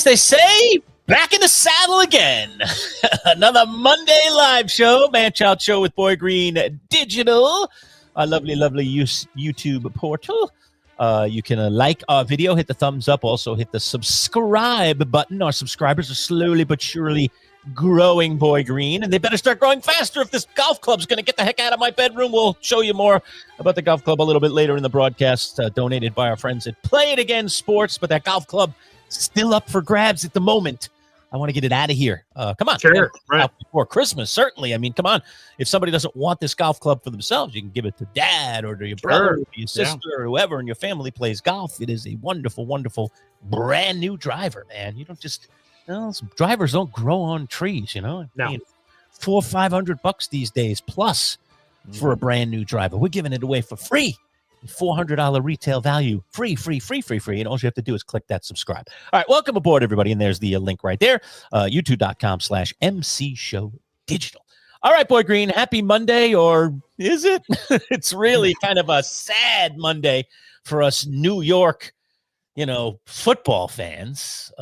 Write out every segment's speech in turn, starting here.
as they say, back in the saddle again. Another Monday live show, Manchild show with Boy Green Digital, our lovely YouTube portal. You can like our video, hit the thumbs up, also hit the subscribe button. Our subscribers are slowly but surely growing, Boy Green, and they better start growing faster if this golf club's going to get the heck out of my bedroom. We'll show you more about the golf club a little bit later in the broadcast, donated by our friends at Play It Again Sports, but that golf club still up for grabs at the moment. I want to get it out of here. Come on. Sure. Right. Before Christmas, certainly. I mean, come on. If somebody doesn't want this golf club for themselves, you can give it to dad or to your brother or your sister or whoever in your family plays golf. It is a wonderful, wonderful brand new driver, man. You don't just, some drivers don't grow on trees, you know? No. I mean, $400 or $500 these days plus for a brand new driver. We're giving it away for free. $400 retail value, free. And all you have to do is click that subscribe. All right, welcome aboard, everybody. And there's the link right there, youtube.com/MC Show Digital. All right, Boy Green, happy Monday, or is it? It's really kind of a sad Monday for us New York, football fans.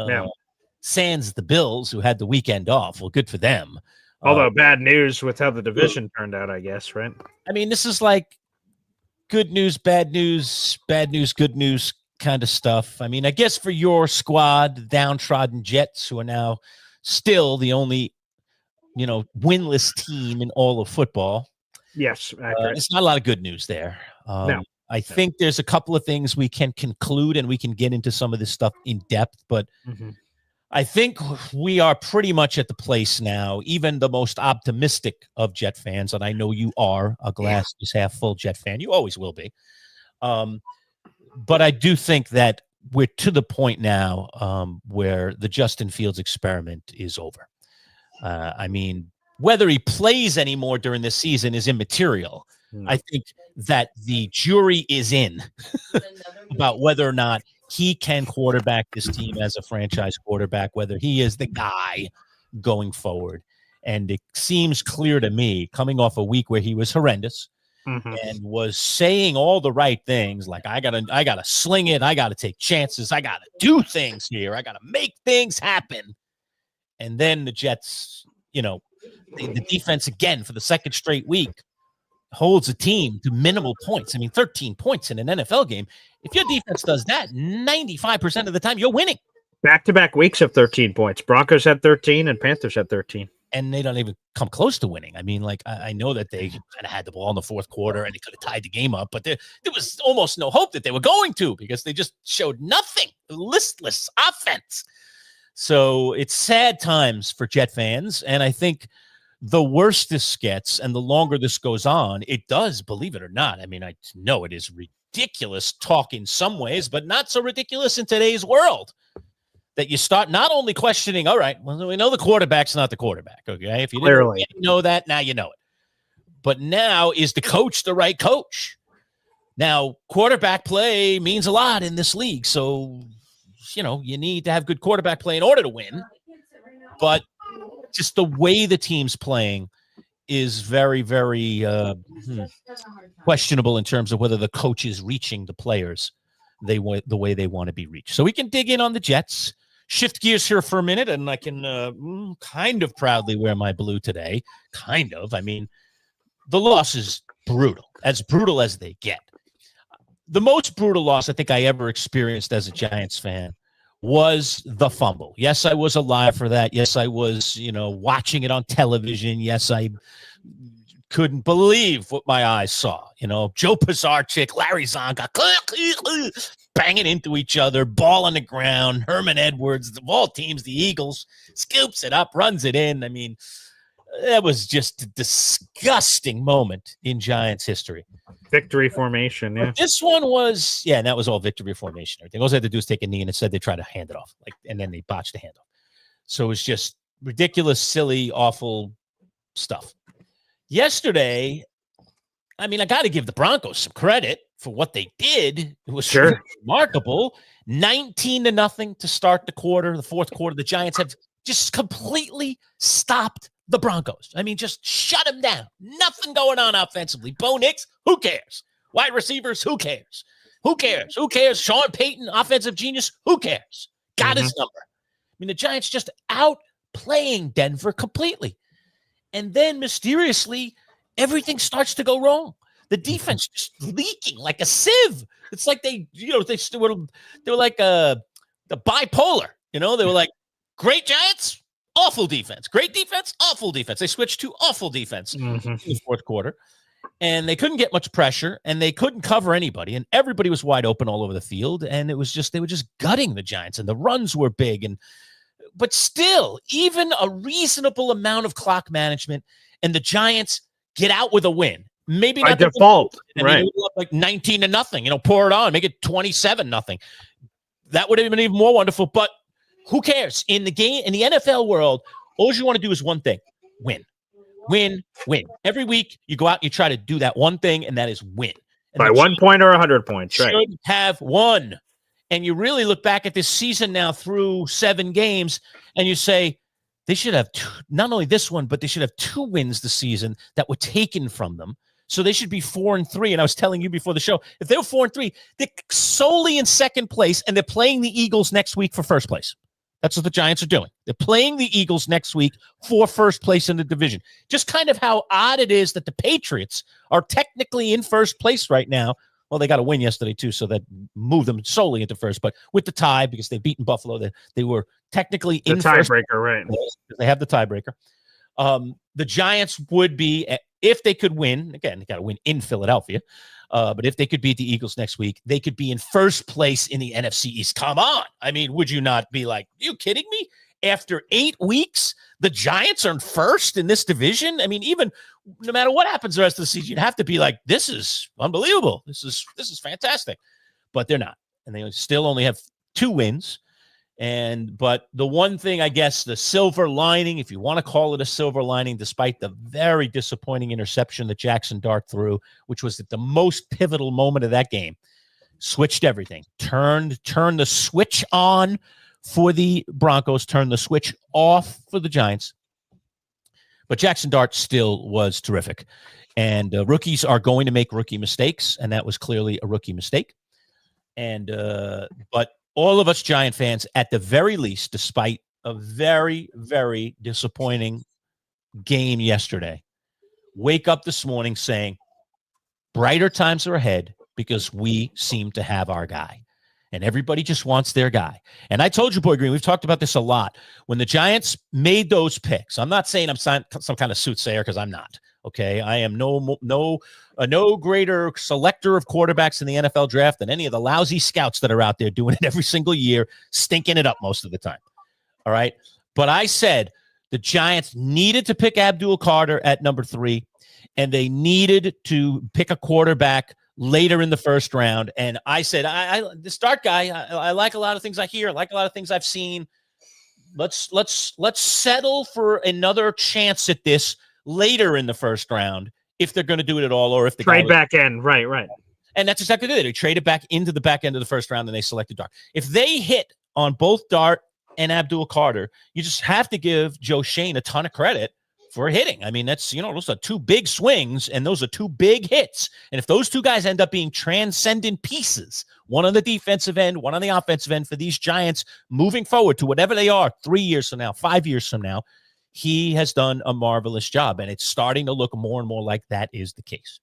Sans the Bills, who had the weekend off. Well, good for them. Although bad news with how the division turned out, I guess, right? I mean, this is like good news, bad news, good news kind of stuff. I mean, I guess for your squad, the downtrodden Jets, who are now still the only, winless team in all of football. Yes, accurate. It's not a lot of good news there. No. I think there's a couple of things we can conclude, and we can get into some of this stuff in depth, but I think we are pretty much at the place now, even the most optimistic of Jet fans, and I know you are a glass is half full Jet fan. You always will be. But I do think that we're to the point now where the Justin Fields experiment is over. I mean, whether he plays anymore during this season is immaterial. I think that the jury is in about whether or not he can quarterback this team as a franchise quarterback, whether he is the guy going forward. And it seems clear to me, coming off a week where he was horrendous and was saying all the right things, like, I gotta sling it, I gotta take chances, I gotta do things here, I gotta make things happen. And then the Jets, the defense again for the second straight week holds a team to minimal points. I mean, 13 points in an NFL game. If your defense does that, 95% of the time you're winning. Back-to-back weeks of 13 points. Broncos had 13 and Panthers had 13. And they don't even come close to winning. I mean, like, I know that they kind of had the ball in the fourth quarter and they could have tied the game up, but there was almost no hope that they were going to, because they just showed nothing. Listless offense. So it's sad times for Jet fans, and I think the worse this gets and the longer this goes on, it does, believe it or not. I mean, I know it is ridiculous talk in some ways, but not so ridiculous in today's world, that you start not only questioning, all right, well, we know the quarterback's not the quarterback, okay? If you didn't know that, now you know it. But now, is the coach the right coach? Now, quarterback play means a lot in this league, so, you need to have good quarterback play in order to win. But just the way the team's playing is very, very questionable in terms of whether the coach is reaching the players the way they want to be reached. So we can dig in on the Jets, shift gears here for a minute, and I can kind of proudly wear my blue today. Kind of. I mean, the loss is brutal as they get. The most brutal loss I think I ever experienced as a Giants fan was the fumble. Yes, I was alive for that. Yes, I was, watching it on television. Yes, I couldn't believe what my eyes saw. Joe Pisarcik, Larry Zonka, banging into each other, ball on the ground. Herman Edwards, of all teams, the Eagles, scoops it up, runs it in. I mean, that was just a disgusting moment in Giants history. Victory formation, yeah. But this one was, and that was all victory formation. Everything. All they had to do is take a knee, and instead they tried to hand it off, and then they botched the handoff. So it was just ridiculous, silly, awful stuff. Yesterday, I mean, I got to give the Broncos some credit for what they did. It was remarkable. 19-0 to start the fourth quarter. The Giants have just completely stopped the Broncos. I mean, just shut them down. Nothing going on offensively. Bo Nix, who cares? Wide receivers, who cares? Who cares? Who cares? Sean Payton, offensive genius, who cares? Got his number. mean, the Giants just outplaying Denver completely. And then mysteriously, everything starts to go wrong. The defense just leaking like a sieve. It's like they were like the bipolar. They were like great Giants, awful defense, great defense, awful defense. They switched to awful defense in the fourth quarter, and they couldn't get much pressure, and they couldn't cover anybody, and everybody was wide open all over the field, and they were just gutting the Giants, and the runs were big, but still, even a reasonable amount of clock management, and the Giants get out with a win. Maybe by not default, right? Like 19-0. Pour it on, make it 27-0. That would have been even more wonderful. But who cares? In the game, in the NFL world, all you want to do is one thing: win, win, win. Every week you go out and you try to do that one thing, and that is win. And by 1 point or 100 points, right? Should have won. And you really look back at this season now through 7 games, and you say they should have not only this one, but they should have 2 wins this season that were taken from them. So they should be 4-3. And I was telling you before the show, if they were 4-3, they're solely in second place, and they're playing the Eagles next week for first place. That's what the Giants are doing. They're playing the Eagles next week for first place in the division. Just kind of how odd it is that the Patriots are technically in first place right now. Well, they got a win yesterday, too, so that moved them solely into first. But with the tie, because they've beaten Buffalo, they were technically in first. The tiebreaker, right? They have the tiebreaker. The Giants would be, if they could win, again, they got to win in Philadelphia, but if they could beat the Eagles next week, they could be in first place in the NFC East. Come on. I mean, would you not be like, are you kidding me? After 8 weeks, the Giants are in first in this division. I mean, even no matter what happens the rest of the season, you'd have to be like, this is unbelievable. This is fantastic. But they're not. And they still only have 2 wins. But the one thing, I guess, the silver lining, if you want to call it a silver lining, despite the very disappointing interception that Jaxson Dart threw, which was at the most pivotal moment of that game, switched everything, turned the switch on for the Broncos, turned the switch off for the Giants. But Jaxson Dart still was terrific. And rookies are going to make rookie mistakes, and that was clearly a rookie mistake. But all of us Giant fans, at the very least, despite a very, very disappointing game yesterday, wake up this morning saying, brighter times are ahead because we seem to have our guy. And everybody just wants their guy. And I told you, Boy Green, we've talked about this a lot. When the Giants made those picks, I'm not saying I'm some kind of soothsayer, because I'm not. Okay, I am no greater selector of quarterbacks in the NFL draft than any of the lousy scouts that are out there doing it every single year, stinking it up most of the time. All right, but I said the Giants needed to pick Abdul Carter at number 3, and they needed to pick a quarterback later in the first round. And I said, the start guy, I like a lot of things I hear, I like a lot of things I've seen. Let's settle for another chance at this later in the first round, if they're going to do it at all, or if the trade back in, right. And that's exactly it. They traded back into the back end of the first round, and they selected Dart. If they hit on both Dart and Abdul Carter, you just have to give Joe Shane a ton of credit for hitting. I mean, that's, those are 2 big swings, and those are 2 big hits. And if those 2 guys end up being transcendent pieces, one on the defensive end, one on the offensive end, for these Giants moving forward to whatever they are 3 years from now, 5 years from now, he has done a marvelous job, and it's starting to look more and more like that is the case.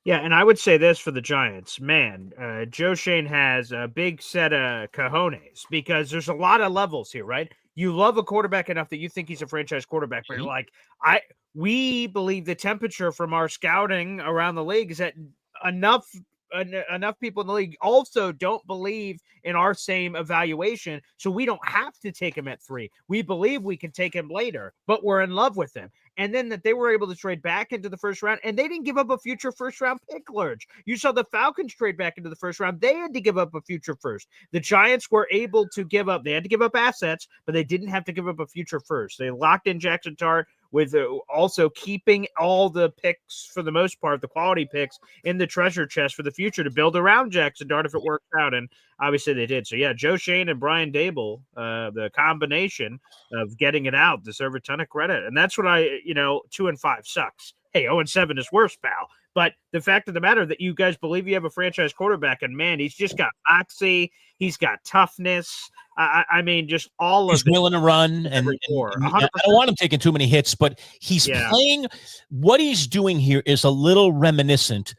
Yeah, and I would say this for the Giants. Man, Joe Shane has a big set of cojones, because there's a lot of levels here, right? You love a quarterback enough that you think he's a franchise quarterback, but you're like, we believe the temperature from our scouting around the league is that enough people in the league also don't believe in our same evaluation, so we don't have to take him at 3. We believe we can take him later, but we're in love with him. And then that they were able to trade back into the first round, and they didn't give up a future first-round pick, Lerch. You saw the Falcons trade back into the first round. They had to give up a future first. The Giants were able to give up. They had to give up assets, but they didn't have to give up a future first. They locked in Jaxson Dart, with also keeping all the picks, for the most part, the quality picks, in the treasure chest for the future to build around Jaxson Dart if it works out. And obviously they did. So, yeah, Joe Shane and Brian Dable, the combination of getting it out, deserve a ton of credit. And that's what 2-5 sucks. Hey, 0-7 is worse, pal. But the fact of the matter that you guys believe you have a franchise quarterback, and man, he's just got moxie, he's got toughness. I mean, just all he's of it. willing to run, and I don't want him taking too many hits, but he's playing. What he's doing here is a little reminiscent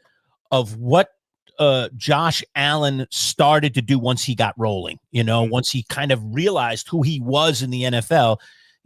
of what Josh Allen started to do once he got rolling. Once he kind of realized who he was in the NFL.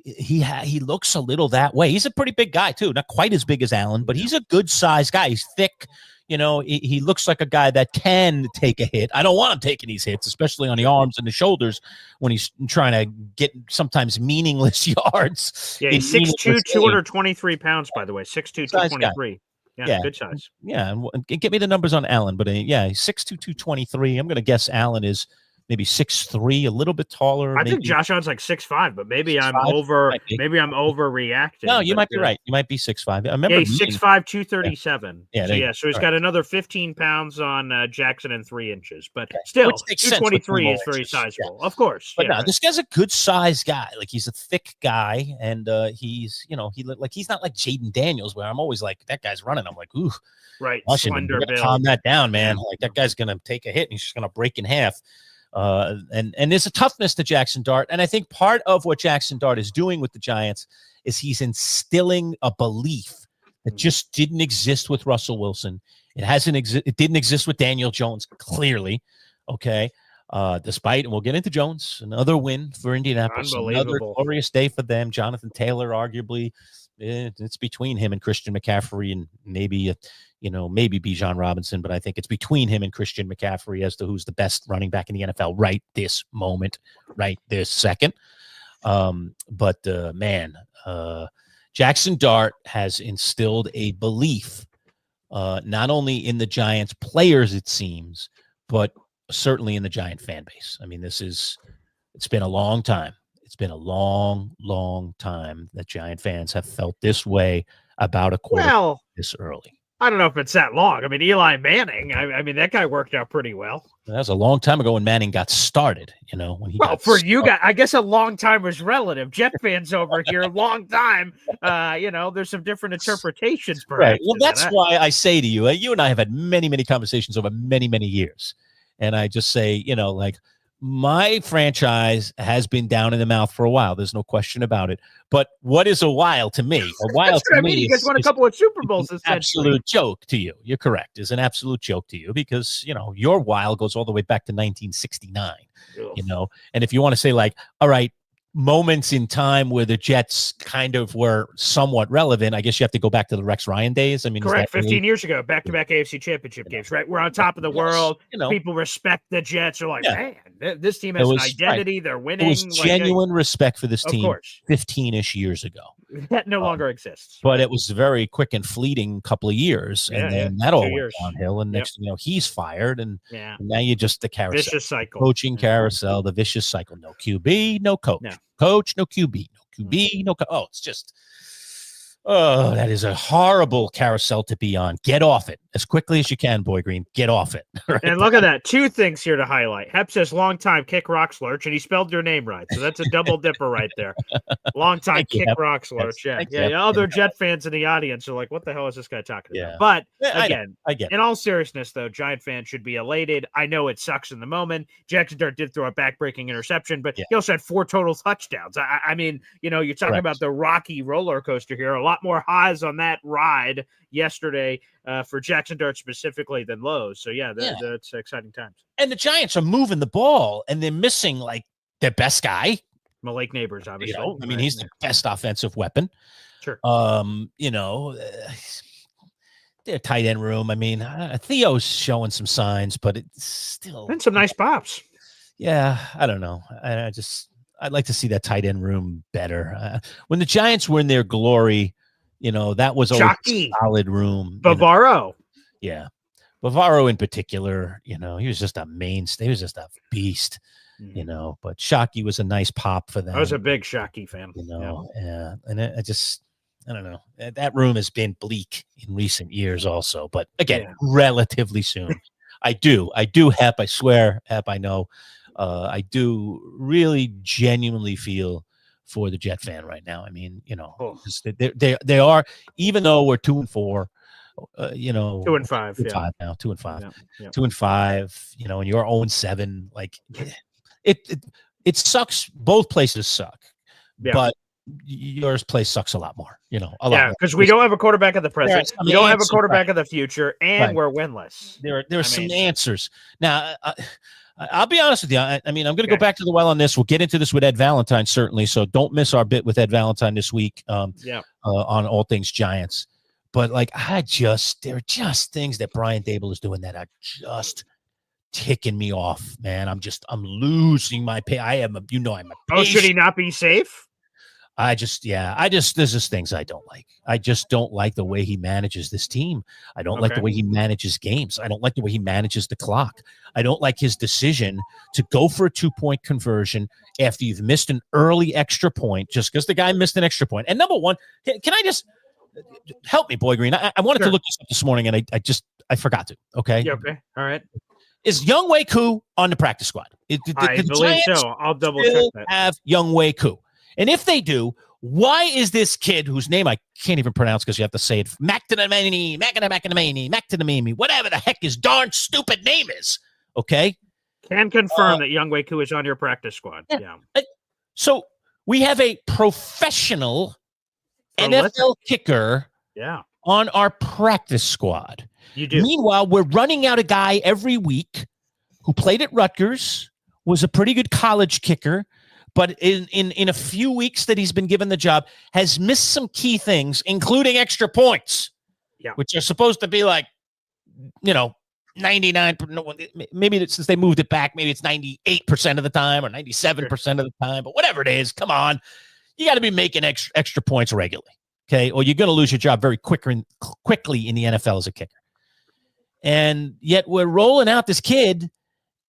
He looks a little that way. He's a pretty big guy too, not quite as big as Allen, but he's a good sized guy. He's thick. He looks like a guy that can take a hit. I don't want him taking these hits, especially on the arms and the shoulders when he's trying to get sometimes meaningless yards. Yeah, he's 6'2", 223 pounds, by the way. 6'2", 223. Yeah, good size. Yeah, and get me the numbers on Allen, but he's 6'2", 223. I'm going to guess Allen is maybe 6'3", a little bit taller. I think Josh Allen's like 6'5", but maybe I'm overreacting. No, you might be right. You might be 6'5". I remember. Yeah, he's 6'5", 237. Yeah, so he's got another 15 pounds on Jaxson and 3 inches, but still, 223 is very sizable, of course. But no, this guy's a good sized guy. Like, he's a thick guy, and he's he's not like Jaden Daniels, where I'm always like, that guy's running. I'm like, ooh, right, slender build. Calm that down, man. Like, that guy's gonna take a hit and he's just gonna break in half. And there's a toughness to Jaxson Dart, and I think part of what Jaxson Dart is doing with the Giants is he's instilling a belief that just didn't exist with Russell Wilson. It didn't exist with Daniel Jones, clearly. Okay, despite, and we'll get into Jones, another win for Indianapolis, another glorious day for them. Jonathan Taylor, arguably, it's between him and Christian McCaffrey, and maybe Bijan Robinson, but I think it's between him and Christian McCaffrey as to who's the best running back in the NFL right this moment, right this second. But Jaxson Dart has instilled a belief, not only in the Giants players, it seems, but certainly in the Giant fan base. I mean, it's been a long time. It's been a long, long time that Giant fans have felt this way about a quarterback this early. I don't know if it's that long. I mean, Eli Manning, I mean, that guy worked out pretty well. That was a long time ago when Manning got started, when he you guys, I guess a long time was relative. Jet fans over here, long time, there's some different interpretations. Right. Well, that's why I say to you, you and I have had many, many conversations over many, many years. And I just say, my franchise has been down in the mouth for a while. There's no question about it. But what is a while to me? A while to me. You guys won a couple of Super Bowls. Absolute joke to you. You're correct. It's an absolute joke to you because, your while goes all the way back to 1969, and if you want to say like, all right, moments in time where the Jets kind of were somewhat relevant, I guess you have to go back to the Rex Ryan days. I mean, correct. 15 years ago, back-to-back AFC Championship games, right? We're on top of the world. People respect the Jets. They're like, man, this team has an identity. Right. They're winning. It was genuine respect for this team 15-ish years ago. That no longer exists. But it was a very quick and fleeting couple of years, and then that all went downhill. And next, he's fired, and now you just the carousel, vicious cycle, coaching carousel, the vicious cycle. No QB, no coach. No. Coach, no QB, no QB, no it's just that is a horrible carousel to be on. Get off it as quickly as you can, Boy Green. Get off it. Right? And look at that. 2 things here to highlight. Hep says long time kick rocks Lerch, and he spelled your name right. So that's a double dipper right there. Long time kick rocks Lerch. Yeah. Other Jet fans in the audience are like, what the hell is this guy talking about? But again, I get it. In all seriousness, though, Giant fans should be elated. I know it sucks in the moment. Jaxson Dart did throw a backbreaking interception, but he also had 4 total touchdowns. I mean, you're talking about the rocky roller coaster here. A lot more highs on that ride yesterday for Jaxson Dart specifically than lows. So that's exciting times. And the Giants are moving the ball, and they're missing like their best guy, Malik Neighbors. Obviously, I mean, he's the best offensive weapon. Sure. Their tight end room. I mean, Theo's showing some signs, but it's still and some nice pops. Yeah, I don't know. I'd like to see that tight end room better. When the Giants were in their glory, that was always a solid room. Bavaro. Yeah. Bavaro in particular, he was just a mainstay. He was just a beast, but Shockey was a nice pop for them. I was a big Shockey fan. Yeah. And I don't know. That room has been bleak in recent years also, but again, relatively soon. I do, Hep. I swear, Hep, I know. I do really genuinely feel for the Jet fan right now. I mean, they are, even though we're 2-4, 2-5, 2-5 now, 2-5, Yeah. 2-5, and you're 0-7. Like it sucks. Both places suck, but yours place sucks a lot more, a lot more. Because we don't have a quarterback of the present. We don't have a quarterback of the future, and we're winless. There are some answers. Now, I'll be honest with you. I'm going to go back to the well on this. We'll get into this with Ed Valentine, certainly. So don't miss our bit with Ed Valentine this week on All Things Giants. But, there are just things that Brian Daboll is doing that are just ticking me off, man. I'm losing my pay. I'm a Oh, should he not be safe? there's just things I don't like. I just don't like the way he manages this team. I don't like the way he manages games. I don't like the way he manages the clock. I don't like his decision to go for a 2-point conversion after you've missed an early extra point just because the guy missed an extra point. And number one, can I just help me, Boy Green? I wanted to look this up this morning and I forgot to. Okay. Yeah, okay. All right. Is Younghoe Koo on the practice squad? I believe so. I'll double check that. Have Younghoe Koo. And if they do, why is this kid whose name I can't even pronounce because you have to say it, McTinamani, whatever the heck his darn stupid name is, okay? Can confirm that Younghoe Koo is on your practice squad. Yeah. So we have a professional NFL kicker on our practice squad. You do. Meanwhile, we're running out a guy every week who played at Rutgers, was a pretty good college kicker, but in a few weeks that he's been given the job, has missed some key things, including extra points, which are supposed to be 99. Maybe since they moved it back, maybe it's 98% of the time or 97% of the time, but whatever it is, come on, you got to be making extra points regularly, okay? Or you're going to lose your job very quickly in the NFL as a kicker. And yet we're rolling out this kid.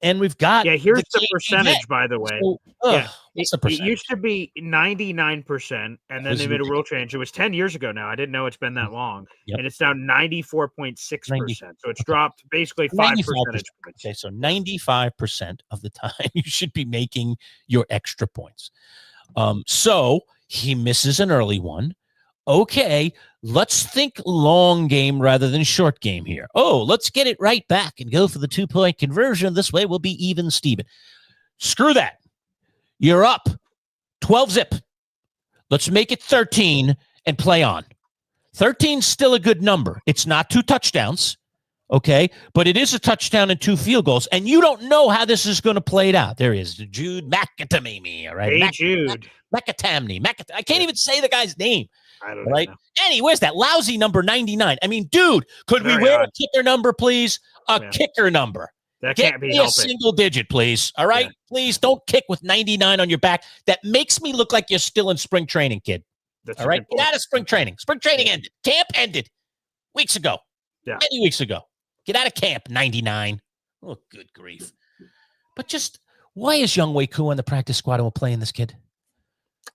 And we've got here's the percentage, by the way. So, it used to be 99%, and then they made a rule change. It was 10 years ago now. I didn't know it's been that long. And it's now 94.6%. So it's dropped basically 5 percentage points. Okay, so 95% of the time you should be making your extra points. So he misses an early one. Okay, let's think long game rather than short game here. Oh, let's get it right back and go for the 2-point conversion. This way we'll be even, Steven. Screw that. You're up 12-zip. Let's make it 13 and play on. 13's still a good number. It's not 2 touchdowns, okay? But it is a touchdown and 2 field goals, and you don't know how this is going to play it out. There is Jude McAtamney, all right? Hey, Jude. McAtamney. I can't even say the guy's name. I don't know. Annie, where's that lousy number 99? I mean, dude, could we wear a kicker number, please? Kicker number. That Get can't be me helping. a single digit, please. All right? Please don't kick with 99 on your back. That makes me look like you're still in spring training, kid. All right? Get out of spring training. Spring training ended. Camp ended weeks ago. Many weeks ago. Get out of camp, 99. Oh, good grief. But just, why is Younghoe Koo on the practice squad and we're playing this kid?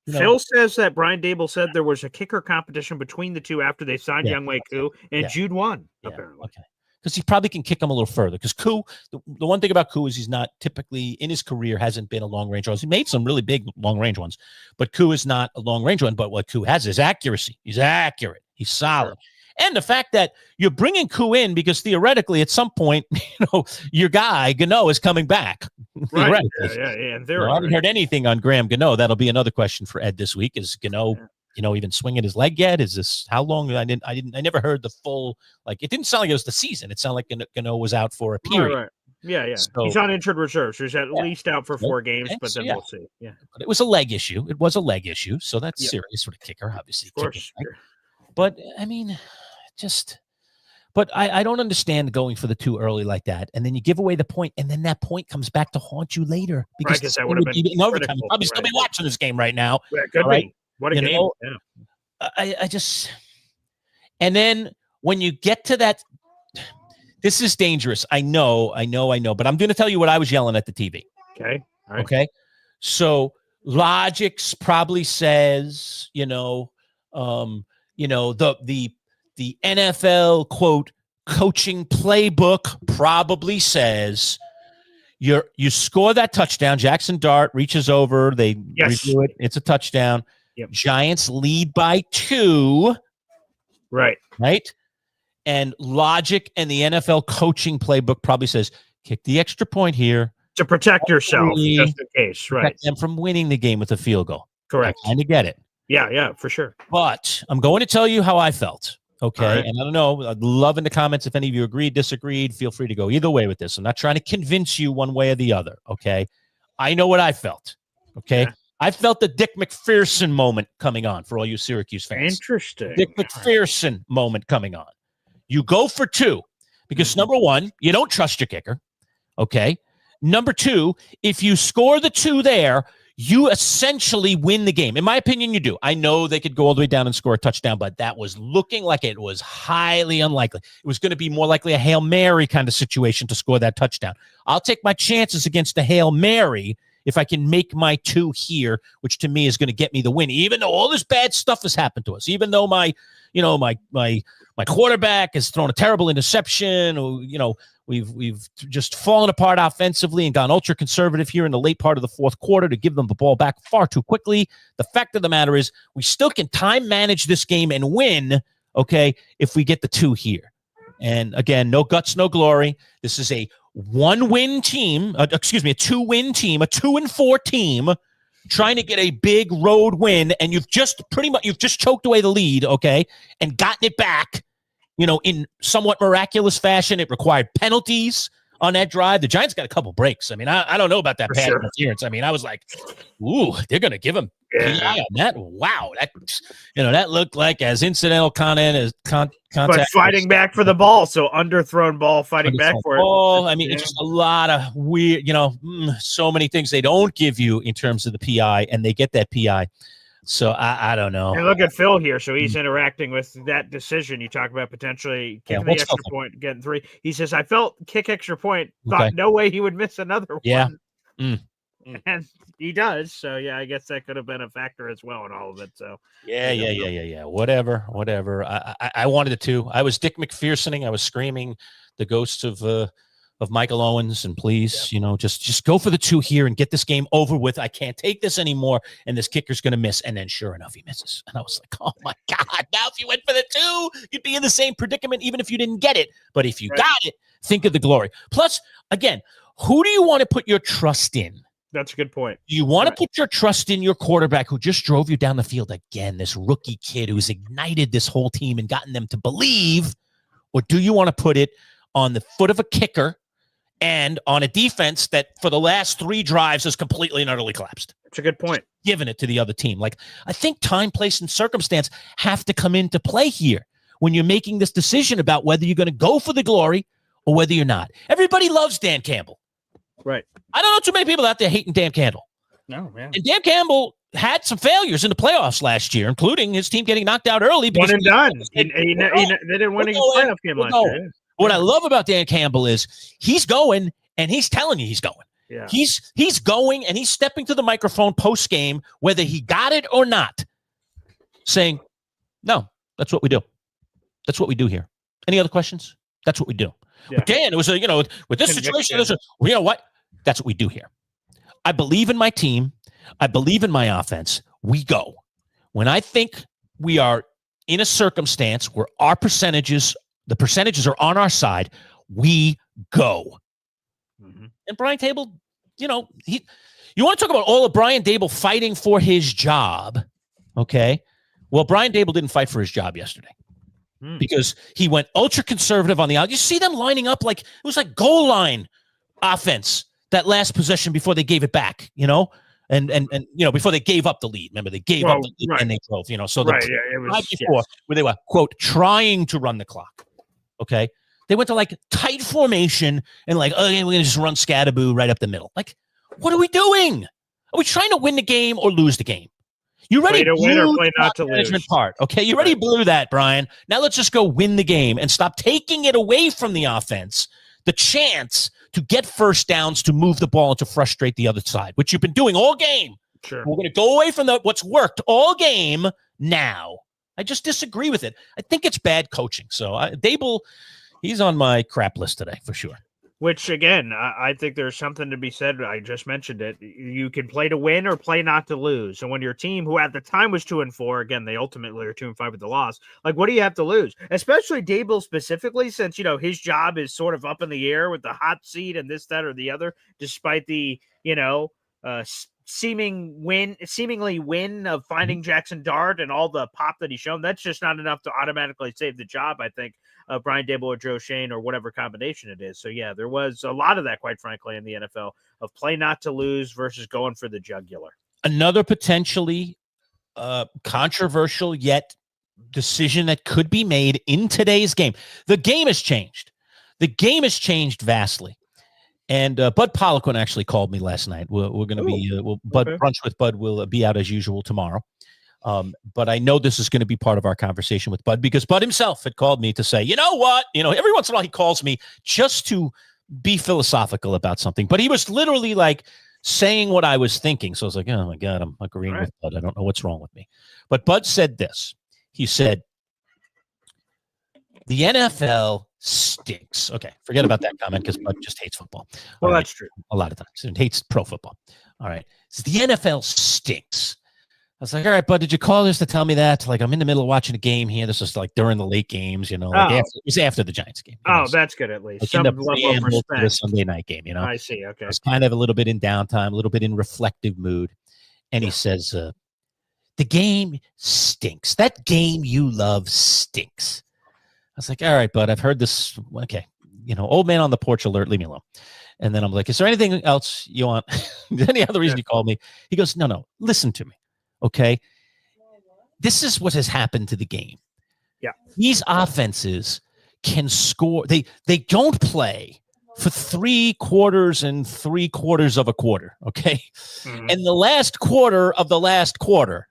Phil says that Brian Daboll said there was a kicker competition between the two after they signed Younghoe Koo, and Jude won, apparently. Okay. Because he probably can kick him a little further. Because Koo, the one thing about Koo is he's not typically, in his career, hasn't been a long-range one. He made some really big long-range ones, but Koo is not a long-range one. But what Koo has is accuracy. He's accurate. He's solid. Sure. And the fact that you're bringing Koo in because theoretically at some point, your guy, Gano, is coming back. Right. Yeah. I haven't heard anything on Graham Gano. That'll be another question for Ed this week. Is Gano, even swinging his leg yet? Is this how long? I never heard the full, it didn't sound like it was the season. It sounded like Gano was out for a period. Right. Yeah. So, he's on injured reserve. So he's at least out for 4 games, but then we'll see. Yeah. But it was a leg issue. So that's serious for the kicker, obviously. Of course. But I mean, but I don't understand going for the 2 early like that, and then you give away the point, and then that point comes back to haunt you later because that would have been in overtime. You'll probably still be watching this game right now. Yeah, could be. What a game! I just, and then when you get to that, this is dangerous. I know, but I'm going to tell you what I was yelling at the TV. Okay. All right. Okay. So logics probably says, the NFL, quote, coaching playbook probably says you score that touchdown. Jaxson Dart reaches over. They review it. It's a touchdown. Yep. Giants lead by 2. Right. and logic and the NFL coaching playbook probably says, kick the extra point here. To protect yourself, just in case, right? Protect them from winning the game with a field goal. Correct. I kind of get it. Yeah, for sure. But I'm going to tell you how I felt. Okay. Right. And I don't know. I'd love in the comments if any of you agreed, disagreed. Feel free to go either way with this. I'm not trying to convince you one way or the other. Okay. I know what I felt. Okay. Yeah. I felt the Dick McPherson moment coming on for all you Syracuse fans. Interesting. Dick McPherson moment coming on. You go for 2 because number 1, you don't trust your kicker. Okay. Number 2, if you score the 2 there, you essentially win the game. In my opinion, you do. I know they could go all the way down and score a touchdown, but that was looking like it was highly unlikely. It was going to be more likely a Hail Mary kind of situation to score that touchdown. I'll take my chances against a Hail Mary if I can make my 2 here, which to me is going to get me the win, even though all this bad stuff has happened to us, even though my quarterback has thrown a terrible interception, or, we've just fallen apart offensively and gone ultra conservative here in the late part of the fourth quarter to give them the ball back far too quickly. The fact of the matter is we still can time manage this game and win, okay, if we get the 2 here. And again, no guts, no glory. This is a 1-win team, a 2-win team, a 2-4 team trying to get a big road win, and you've just choked away the lead, okay, and gotten it back, in somewhat miraculous fashion. It required penalties on that drive. The Giants got a couple breaks. I mean, I don't know about that bad interference. I mean, I was like, ooh, they're going to give him PI on that. Wow. That looked like as incidental contact. But fighting back for the ball. So underthrown ball, fighting back for it. I mean, it's just a lot of weird, so many things they don't give you in terms of the PI, and they get that PI. So I don't know. And look at Phil here. So he's interacting with that decision. You talk about potentially kicking the extra point, getting 3. He says, I felt kick extra point. Thought no way he would miss another one. Yeah. And he does. So, yeah, I guess that could have been a factor as well in all of it. So, yeah. Whatever. I wanted it to. I was Dick McPhersoning. I was screaming the ghosts of Michael Owens, and please, just go for the 2 here and get this game over with. I can't take this anymore, and this kicker's going to miss. And then sure enough, he misses. And I was like, oh, my God. Now if you went for the 2, you'd be in the same predicament even if you didn't get it. But if you got it, think of the glory. Plus, again, who do you want to put your trust in? That's a good point. You want to put your trust in your quarterback who just drove you down the field again, this rookie kid who's ignited this whole team and gotten them to believe? Or do you want to put it on the foot of a kicker and on a defense that for the last 3 drives has completely and utterly collapsed? That's a good point. Giving it to the other team. Like, I think time, place, and circumstance have to come into play here when you're making this decision about whether you're going to go for the glory or whether you're not. Everybody loves Dan Campbell. Right. I don't know too many people out there hating Dan Campbell. No, man. And Dan Campbell had some failures in the playoffs last year, including his team getting knocked out early. One and done. They didn't win a playoff game last year. What I love about Dan Campbell is he's going and he's telling you he's going. Yeah. He's going and he's stepping to the microphone post game, whether he got it or not, saying, no, that's what we do. That's what we do here. Any other questions? That's what we do. Yeah. Again, it was with this situation, you know what? That's what we do here. I believe in my team. I believe in my offense. We go. When I think we are in a circumstance where the percentages are on our side, we go. Mm-hmm. And Brian Dable, you want to talk about all of Brian Dable fighting for his job, okay? Well, Brian Dable didn't fight for his job yesterday because he went ultra conservative on the out. You see them lining up like it was like goal line offense that last possession before they gave it back, and before they gave up the lead. Remember, they gave up the lead and they drove, so the night before where they were, quote, trying to run the clock. Okay. They went to like tight formation and like, okay, we're going to just run Scatterboo right up the middle. Like, what are we doing? Are we trying to win the game or lose the game? You already play to win or play not to lose. Part, okay, you already blew that, Brian. Now let's just go win the game and stop taking it away from the offense, the chance to get first downs to move the ball and to frustrate the other side, which you've been doing all game. Sure. We're going to go away from what's worked all game now. I just disagree with it. I think it's bad coaching. So Dable, he's on my crap list today for sure. Which, again, I think there's something to be said. I just mentioned it. You can play to win or play not to lose. And when your team, who at the time was 2-4, again, they ultimately are 2-5 with the loss. Like, what do you have to lose? Especially Dable specifically, since, his job is sort of up in the air with the hot seat and this, that, or the other, despite the, seemingly win of finding Jaxson Dart and all the pop that he's shown. That's just not enough to automatically save the job, I think, of Brian Daboll or Joe Schoen or whatever combination it is. So, yeah, there was a lot of that, quite frankly, in the NFL of play not to lose versus going for the jugular. Another potentially controversial yet decision that could be made in today's game. The game has changed. The game has changed vastly. And Bud Poliquin actually called me last night. We're going to be Brunch with Bud will be out as usual tomorrow. But I know this is going to be part of our conversation with Bud because Bud himself had called me to say, you know what? Every once in a while he calls me just to be philosophical about something. But he was literally like saying what I was thinking. So I was like, oh my God, I'm agreeing with Bud. I don't know what's wrong with me. But Bud said this. He said, the NFL stinks. Okay, forget about that comment because Bud just hates football. Well, that's true. A lot of times. He hates pro football. All right. So the NFL stinks. I was like, all right, Bud, did you call this to tell me that? Like, I'm in the middle of watching a game here. This was like during the late games, it was after the Giants game. That's good at least. Like some level of respect. The Sunday night game, I see, okay. It's kind of a little bit in downtime, a little bit in reflective mood. And he says, the game stinks. That game you love stinks. I was like, all right, Bud, I've heard this. Okay. Old man on the porch alert, leave me alone. And then I'm like, is there anything else you want? Any other reason you called me? He goes, no, listen to me. Okay. This is what has happened to the game. Yeah. These offenses can score. They don't play for 3/4 and 3/4 of a quarter. Okay. Mm-hmm. And the last quarter of the last quarter,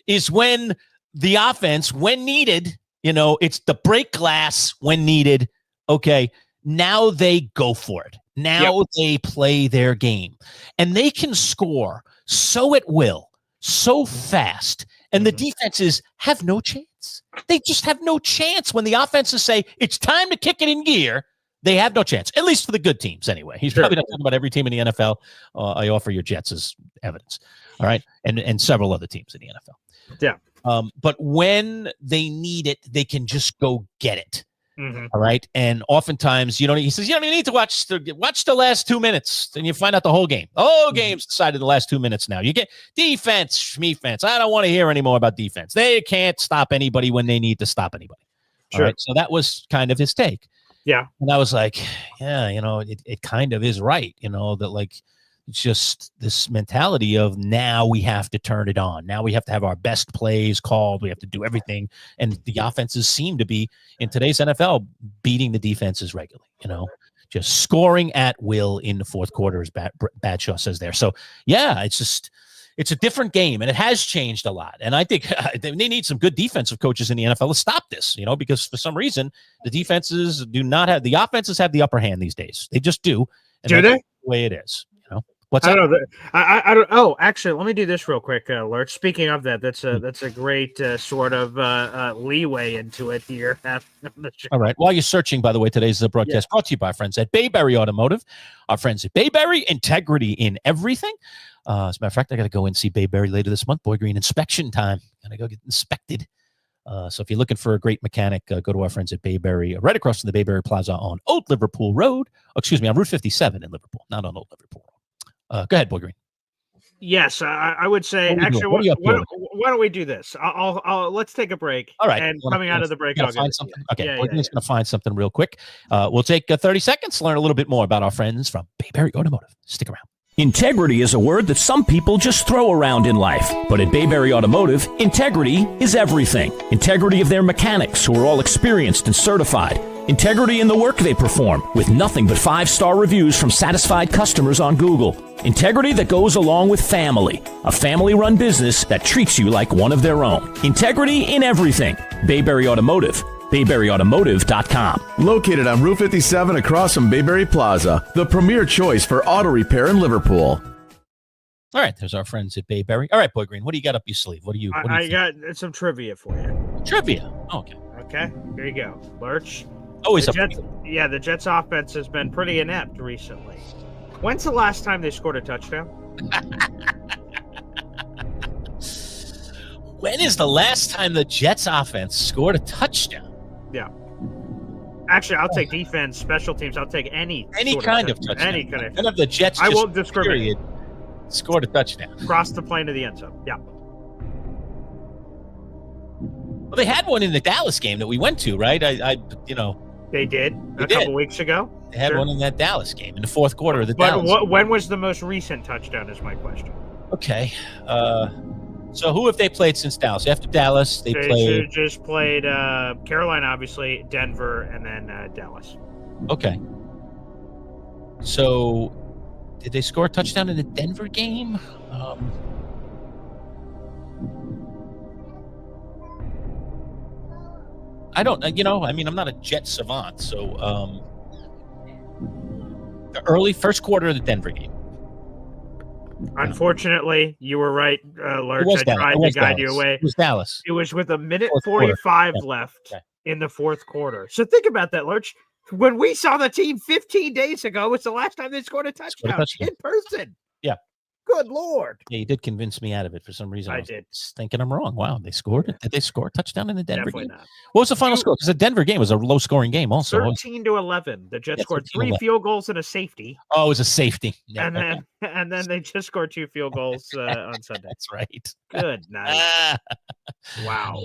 is when the offense, when needed, it's the break glass when needed. Okay. Now they go for it. Now they play their game and they can score so at will, so fast. And the defenses have no chance. They just have no chance when the offenses say it's time to kick it in gear. They have no chance, at least for the good teams anyway. He's probably not talking about every team in the NFL. I offer your Jets as evidence. All right. And several other teams in the NFL. Yeah. But when they need it, they can just go get it. Mm-hmm. All right. And oftentimes he says, you don't even need to watch the last 2 minutes and you find out the whole game. The whole game's decided the last 2 minutes now. You get defense, schmefense. I don't want to hear anymore about defense. They can't stop anybody when they need to stop anybody. Sure. All right. So that was kind of his take. Yeah. And I was like, yeah, it kind of is right. That like, it's just this mentality of now we have to turn it on. Now we have to have our best plays called. We have to do everything. And the offenses seem to be in today's NFL beating the defenses regularly, just scoring at will in the fourth quarter, as Badshaw says there. So yeah, it's a different game and it has changed a lot. And I think they need some good defensive coaches in the NFL to stop this, because for some reason the defenses do not have the offenses have the upper hand these days. They just do. And do they? The way it is. What's I don't know. I don't. Oh, actually, let me do this real quick, Lerch. Speaking of that, that's a great sort of leeway into it here. All right. While you're searching, by the way, today's broadcast brought to you by our friends at Bayberry Automotive. Our friends at Bayberry, integrity in everything. As a matter of fact, I got to go and see Bayberry later this month. Boy Green inspection time. Got to go get inspected. So if you're looking for a great mechanic, go to our friends at Bayberry, right across from the Bayberry Plaza on Old Liverpool Road. Oh, excuse me, on Route 57 in Liverpool, not on Old Liverpool. Go ahead, Boy Green. Yes, I would say. Actually, why don't we do this? I'll let's take a break. All right. And coming out of the break, I'll find something. Okay, Boy Green's going to find something real quick. We'll take 30 seconds to learn a little bit more about our friends from Bayberry Automotive. Stick around. Integrity is a word that some people just throw around in life. But at Bayberry Automotive, integrity is everything. Integrity of their mechanics, who are all experienced and certified. Integrity in the work they perform, with nothing but 5-star reviews from satisfied customers on Google. Integrity that goes along with family. A family-run business that treats you like one of their own. Integrity in everything. Bayberry Automotive. BayberryAutomotive.com. Located on Route 57 across from Bayberry Plaza, the premier choice for auto repair in Liverpool. All right, there's our friends at Bayberry. All right, Boy Green, what do you got up your sleeve? What do you? I got some trivia for you. Trivia. Oh, okay. Okay, here you go. Lerch, Always The a Jets, the Jets offense has been pretty inept recently. When's the last time they scored a touchdown? When is the last time the Jets offense scored a touchdown? Yeah. Actually, I'll take defense, special teams. I'll take any kind of touchdown. Any kind of. None of the Jets. I won't discriminate. Scored a touchdown. Cross the plane of the end zone. Yeah. Well, they had one in the Dallas game that we went to, right? They did a couple weeks ago. They had one in that Dallas game in the fourth quarter of the Dallas. But when was the most recent touchdown? Is my question. Okay. So who have they played since Dallas? After Dallas, they just played Carolina, obviously, Denver, and then Dallas. Okay. So did they score a touchdown in the Denver game? I don't, I'm not a Jet savant, so the early first quarter of the Denver game. Unfortunately, you were right, Lerch. I tried to guide you away. It was Dallas. It was with a minute 45 left in the fourth quarter. So think about that, Lerch. When we saw the team 15 days ago, it was the last time they scored a touchdown in person. Yeah. Good Lord. Yeah, you did convince me out of it for some reason. I did. Thinking I'm wrong. Wow, they scored it. Did they score a touchdown in the Denver Definitely game? not. What was the final score? Because the Denver game was a low-scoring game also. 13-11. The Jets scored 3 field goals and a safety. Oh, it was a safety. Yeah, and then they just scored 2 field goals on Sunday. That's right. Good night. Wow.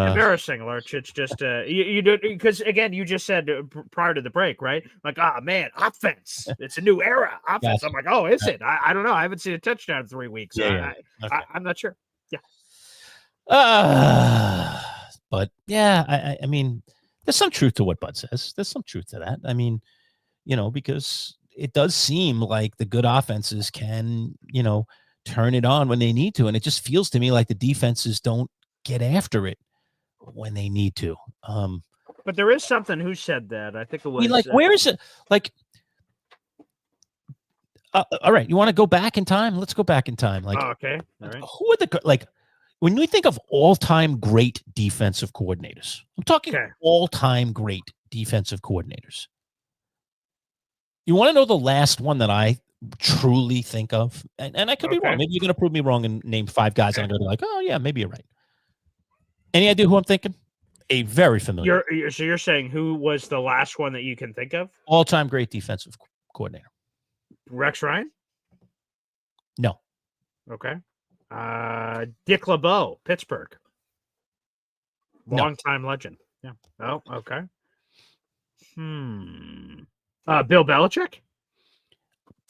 Embarrassing, Lerch. It's just you do, because again, you just said prior to the break, right? Like, man, offense. It's a new era. Offense. I'm like, oh, is it? I don't know. I haven't seen a touchdown in 3 weeks. I'm not sure. Yeah. But yeah, I mean, there's some truth to what Bud says. There's some truth to that. I mean, because it does seem like the good offenses can, turn it on when they need to. And it just feels to me like the defenses don't get after it when they need to. But there is something. Who said that? I think it was. Where is it? Like, all right, you want to go back in time? Let's go back in time. Like, okay, all right. Who are when we think of all-time great defensive coordinators? I'm talking all-time great defensive coordinators. You want to know the last one that I truly think of? And I could be wrong. Maybe you're going to prove me wrong and name 5 guys, and I'm going to be like, oh yeah, maybe you're right. Any idea who I'm thinking? A very familiar. So you're saying who was the last one that you can think of? All-time great defensive coordinator. Rex Ryan? No. Okay. Dick LeBeau, Pittsburgh. Long-time legend. Yeah. Oh, okay. Bill Belichick?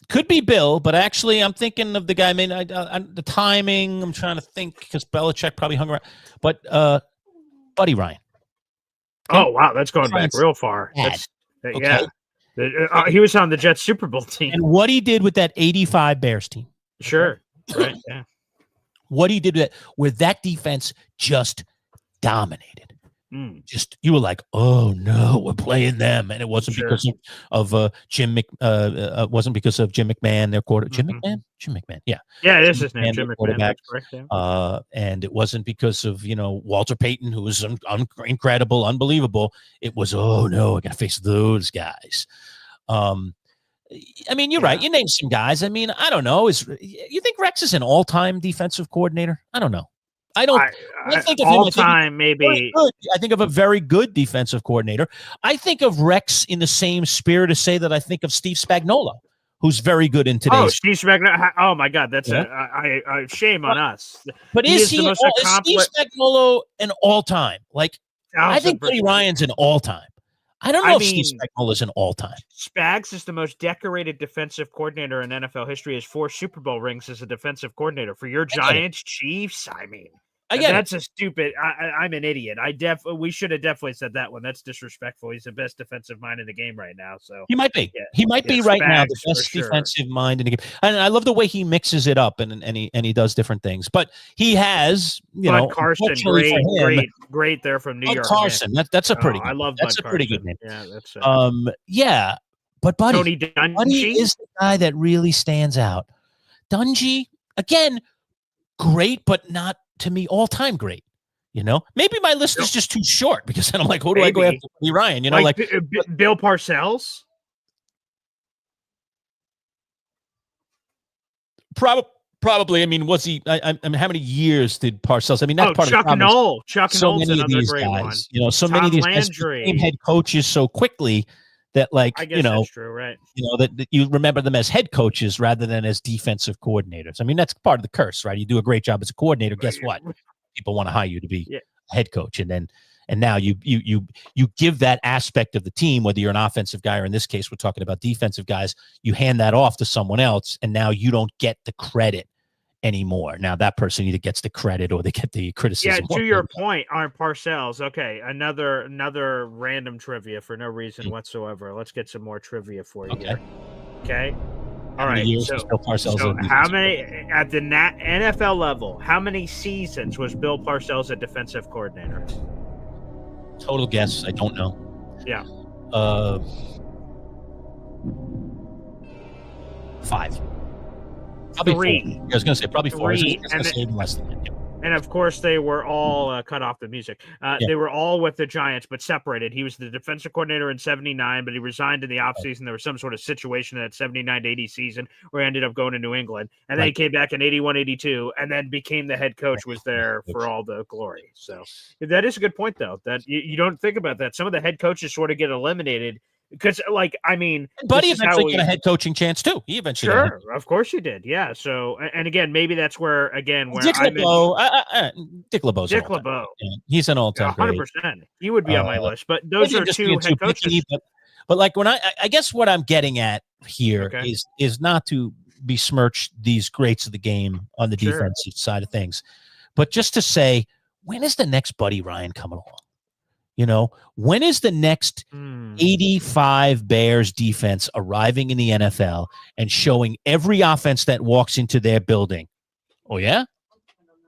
Could be Bill, but actually I'm thinking of the guy. I mean, the timing, I'm trying to think because Belichick probably hung around. But Buddy Ryan. Okay. Oh, wow. That's going back real far. Yeah. He was on the Jets Super Bowl team. And what he did with that 85 Bears team. Sure. Right. Yeah. What he did with that defense just dominated. Just you were like, oh no, we're playing them, and it wasn't because of wasn't because of Jim McMahon, their quarterback. Jim McMahon, yeah, it is his name, Jim McMahon. That's correct, yeah. And it wasn't because of Walter Payton, who was incredible, unbelievable. It was oh no, I got to face those guys. I mean, you're right. You named some guys. I mean, I don't know. You think Rex is an all-time defensive coordinator? I don't know. I think of all-time, maybe. I think of a very good defensive coordinator. I think of Rex in the same spirit to say that I think of Steve Spagnuolo, who's very good in today's. Oh, Steve Spagnuolo. Oh my God, that's a shame on us. But is Steve Spagnuolo an all-time? Like, I think Buddy Ryan's an all-time. I don't know if Steve Spagnuolo is an all-time. Spags is the most decorated defensive coordinator in NFL history. Has 4 Super Bowl rings as a defensive coordinator for your Giants, Chiefs. I mean, that's a stupid. I'm an idiot. We should have definitely said that one. That's disrespectful. He's the best defensive mind in the game right now. So he might be. He might be right now the best defensive mind in the game. And I love the way he mixes it up and he does different things. But he has, Bud Carson, great there from New York. Carson, that's a pretty. I love. That's Bud a pretty Carson. good name. Yeah, that's. Yeah, but Buddy Dungy is the guy that really stands out. Dungy again, great, but not to me all-time great. You know, maybe my list is just too short because then I'm like, who do I go after? Ryan, you know, like Bill Parcells. Probably. I mean, was he? I mean, how many years did Parcells? I mean, that's part Chuck of the problem. Noll. Chuck Noll's many of another these great guys, one. you know, so Tom many of these Landry. guys became head coaches so quickly that, like, I guess that's true, right? You know, that you remember them as head coaches rather than as defensive coordinators. I mean, that's part of the curse, right? You do a great job as a coordinator. Guess what? People want to hire you to be a head coach, and now you give that aspect of the team, whether you're an offensive guy or in this case we're talking about defensive guys, you hand that off to someone else, and now you don't get the credit anymore. Now that person either gets the credit or they get the criticism. Yeah, to your point on Parcells. Okay, another random trivia for no reason whatsoever. Let's get some more trivia for you here. Okay. All right. So how many at the NFL level? How many seasons was Bill Parcells a defensive coordinator? Total guess. I don't know. Yeah. 5. Probably 3. I was going to say probably 4. 3. Less than that. And of course, they were all cut off the music. They were all with the Giants, but separated. He was the defensive coordinator in 79, but he resigned in the offseason. There was some sort of situation in that 79-80 season where he ended up going to New England. And then he came back in 81-82 and then became the head coach, was there for all the glory. So that is a good point, though, that you don't think about that. Some of the head coaches sort of get eliminated. Because, like, I mean, Buddy eventually got a head coaching chance too. He eventually, of course, he did. Yeah. So, and again, maybe that's where Dick LeBeau, Dick LeBeau's Dick LeBeau. He's an all-time 100%. He would be on my list. But those are two head coaches. But like when I guess what I'm getting at here is not to besmirch these greats of the game on the defensive side of things, but just to say, when is the next Buddy Ryan coming along? You know, when is the next 85 Bears defense arriving in the NFL and showing every offense that walks into their building? Oh, yeah?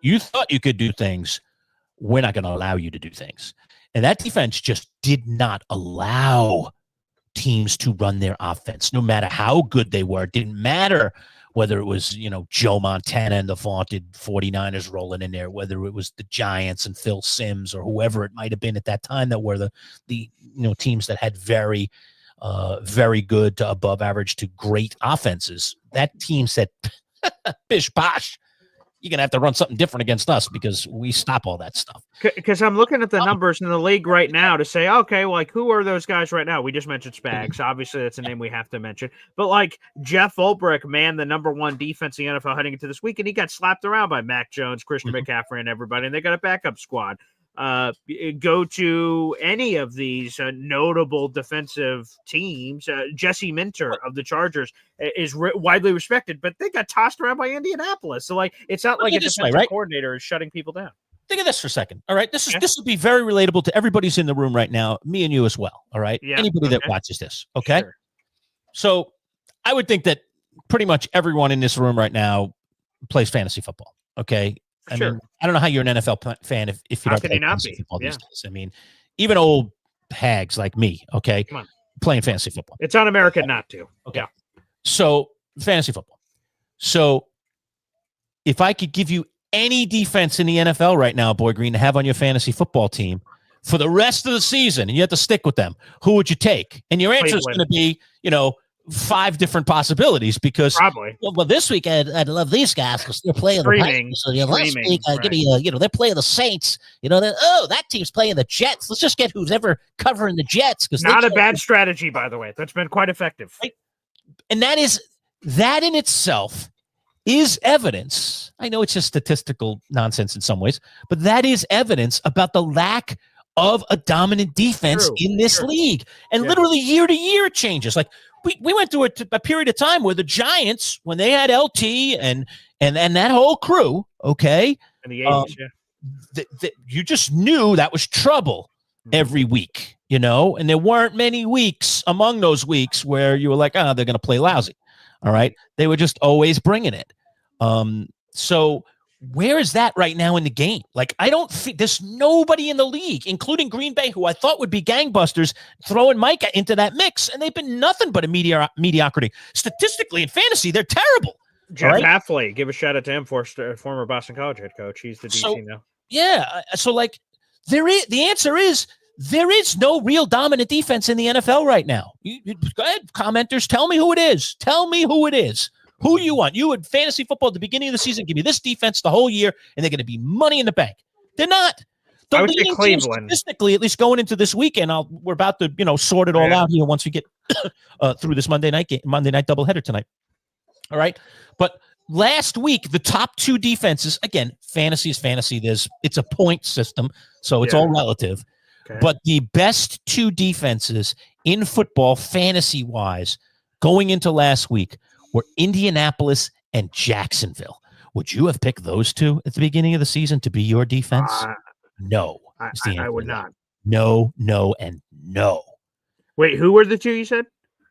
You thought you could do things. We're not going to allow you to do things. And that defense just did not allow teams to run their offense, no matter how good they were. It didn't matter whether it was, you know, Joe Montana and the vaunted 49ers rolling in there, whether it was the Giants and Phil Simms or whoever it might have been at that time that were the you know, teams that had very good to above average to great offenses. That team said, bish bosh, you're going to have to run something different against us because we stop all that stuff. Because I'm looking at the numbers in the league right now to say, okay, well, like, who are those guys right now? We just mentioned Spags. Obviously, that's a name we have to mention. But, like, Jeff Ulbrich, man, the number one defense in the NFL heading into this week, and he got slapped around by Mac Jones, Christian McCaffrey, and everybody, and they got a backup squad. Go to any of these notable defensive teams. Jesse Minter of the Chargers is widely respected, but they got tossed around by Indianapolis. So, like, it's not like a defensive coordinator is shutting people down. Think of this for a second. All right. This will be very relatable to everybody's in the room right now, me and you as well. All right. Yeah, anybody that watches this. Okay. Sure. So I would think that pretty much everyone in this room right now plays fantasy football. Okay. I mean, I don't know how you're an NFL fan if you don't play fantasy football these days. I mean, even old hags like me, okay, playing fantasy football. It's un-American not to. Okay. So fantasy football. So if I could give you any defense in the NFL right now, Boy Green, to have on your fantasy football team for the rest of the season, and you have to stick with them, who would you take? And your answer is going to be, you know, 5 different possibilities because probably. Well, this week I'd love these guys because they're playing the Vikings. So last week give me you know, they're playing the Saints. You know, that team's playing the Jets. Let's just get who's ever covering the Jets because not a bad strategy, by the way. That's been quite effective. Right? And that in itself is evidence. I know it's just statistical nonsense in some ways, but that is evidence about the lack of a dominant defense in this league. And literally year to year it changes. Like we went through a period of time where the Giants, when they had LT and that whole crew, okay, in the 80s, you just knew that was trouble every week, you know, and there weren't many weeks among those weeks where you were like, they're going to play lousy. All right. They were just always bringing it. So where is that right now in the game? Like, I don't think there's nobody in the league, including Green Bay, who I thought would be gangbusters, throwing Micah into that mix, and they've been nothing but a mediocrity. Statistically, in fantasy, they're terrible. Jeff Hafley, give a shout out to him, former Boston College head coach. He's the DC now. Yeah. So like the answer is there is no real dominant defense in the NFL right now. Go ahead, commenters, tell me who it is. Tell me who it is. Who you want? You would fantasy football at the beginning of the season, give me this defense the whole year, and they're going to be money in the bank. They're not. The leading team statistically, at least going into this weekend, we're about to sort it all out here once we get through this Monday night doubleheader tonight. All right, but last week the top two defenses, again, fantasy is fantasy. It's a point system, so it's all relative. Okay. But the best two defenses in football, fantasy wise, going into last week were Indianapolis and Jacksonville. Would you have picked those two at the beginning of the season to be your defense? No. I would not. No, and no. Wait, who were the two you said?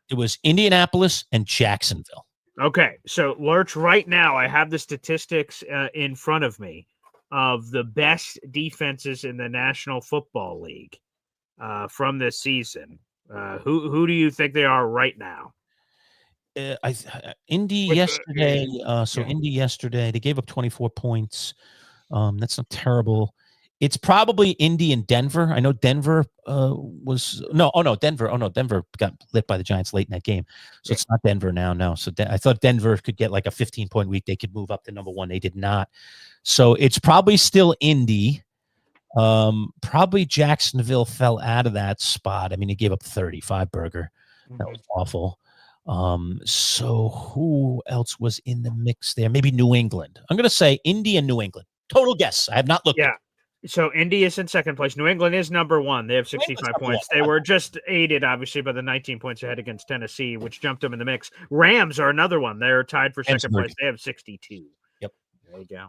It was Indianapolis and Jacksonville. Okay, so Lerch, right now I have the statistics in front of me of the best defenses in the National Football League from this season. Who do you think they are right now? Indy yesterday. Indy yesterday, they gave up 24 points. That's not terrible. It's probably Indy and Denver. I know Denver Denver got lit by the Giants late in that game. So it's not Denver now. No. So I thought Denver could get like a 15-point week. They could move up to number one. They did not. So it's probably still Indy. Probably Jacksonville fell out of that spot. I mean, they gave up 35 burger. That was awful. So who else was in the mix there? Maybe New England. I'm going to say Indy and New England. Total guess. I have not looked. Yeah. So Indy is in second place. New England is number one. They have 65 points. They were just aided, obviously, by the 19 points ahead against Tennessee, which jumped them in the mix. Rams are another one. They're tied for second place. They have 62. Yep. There you go.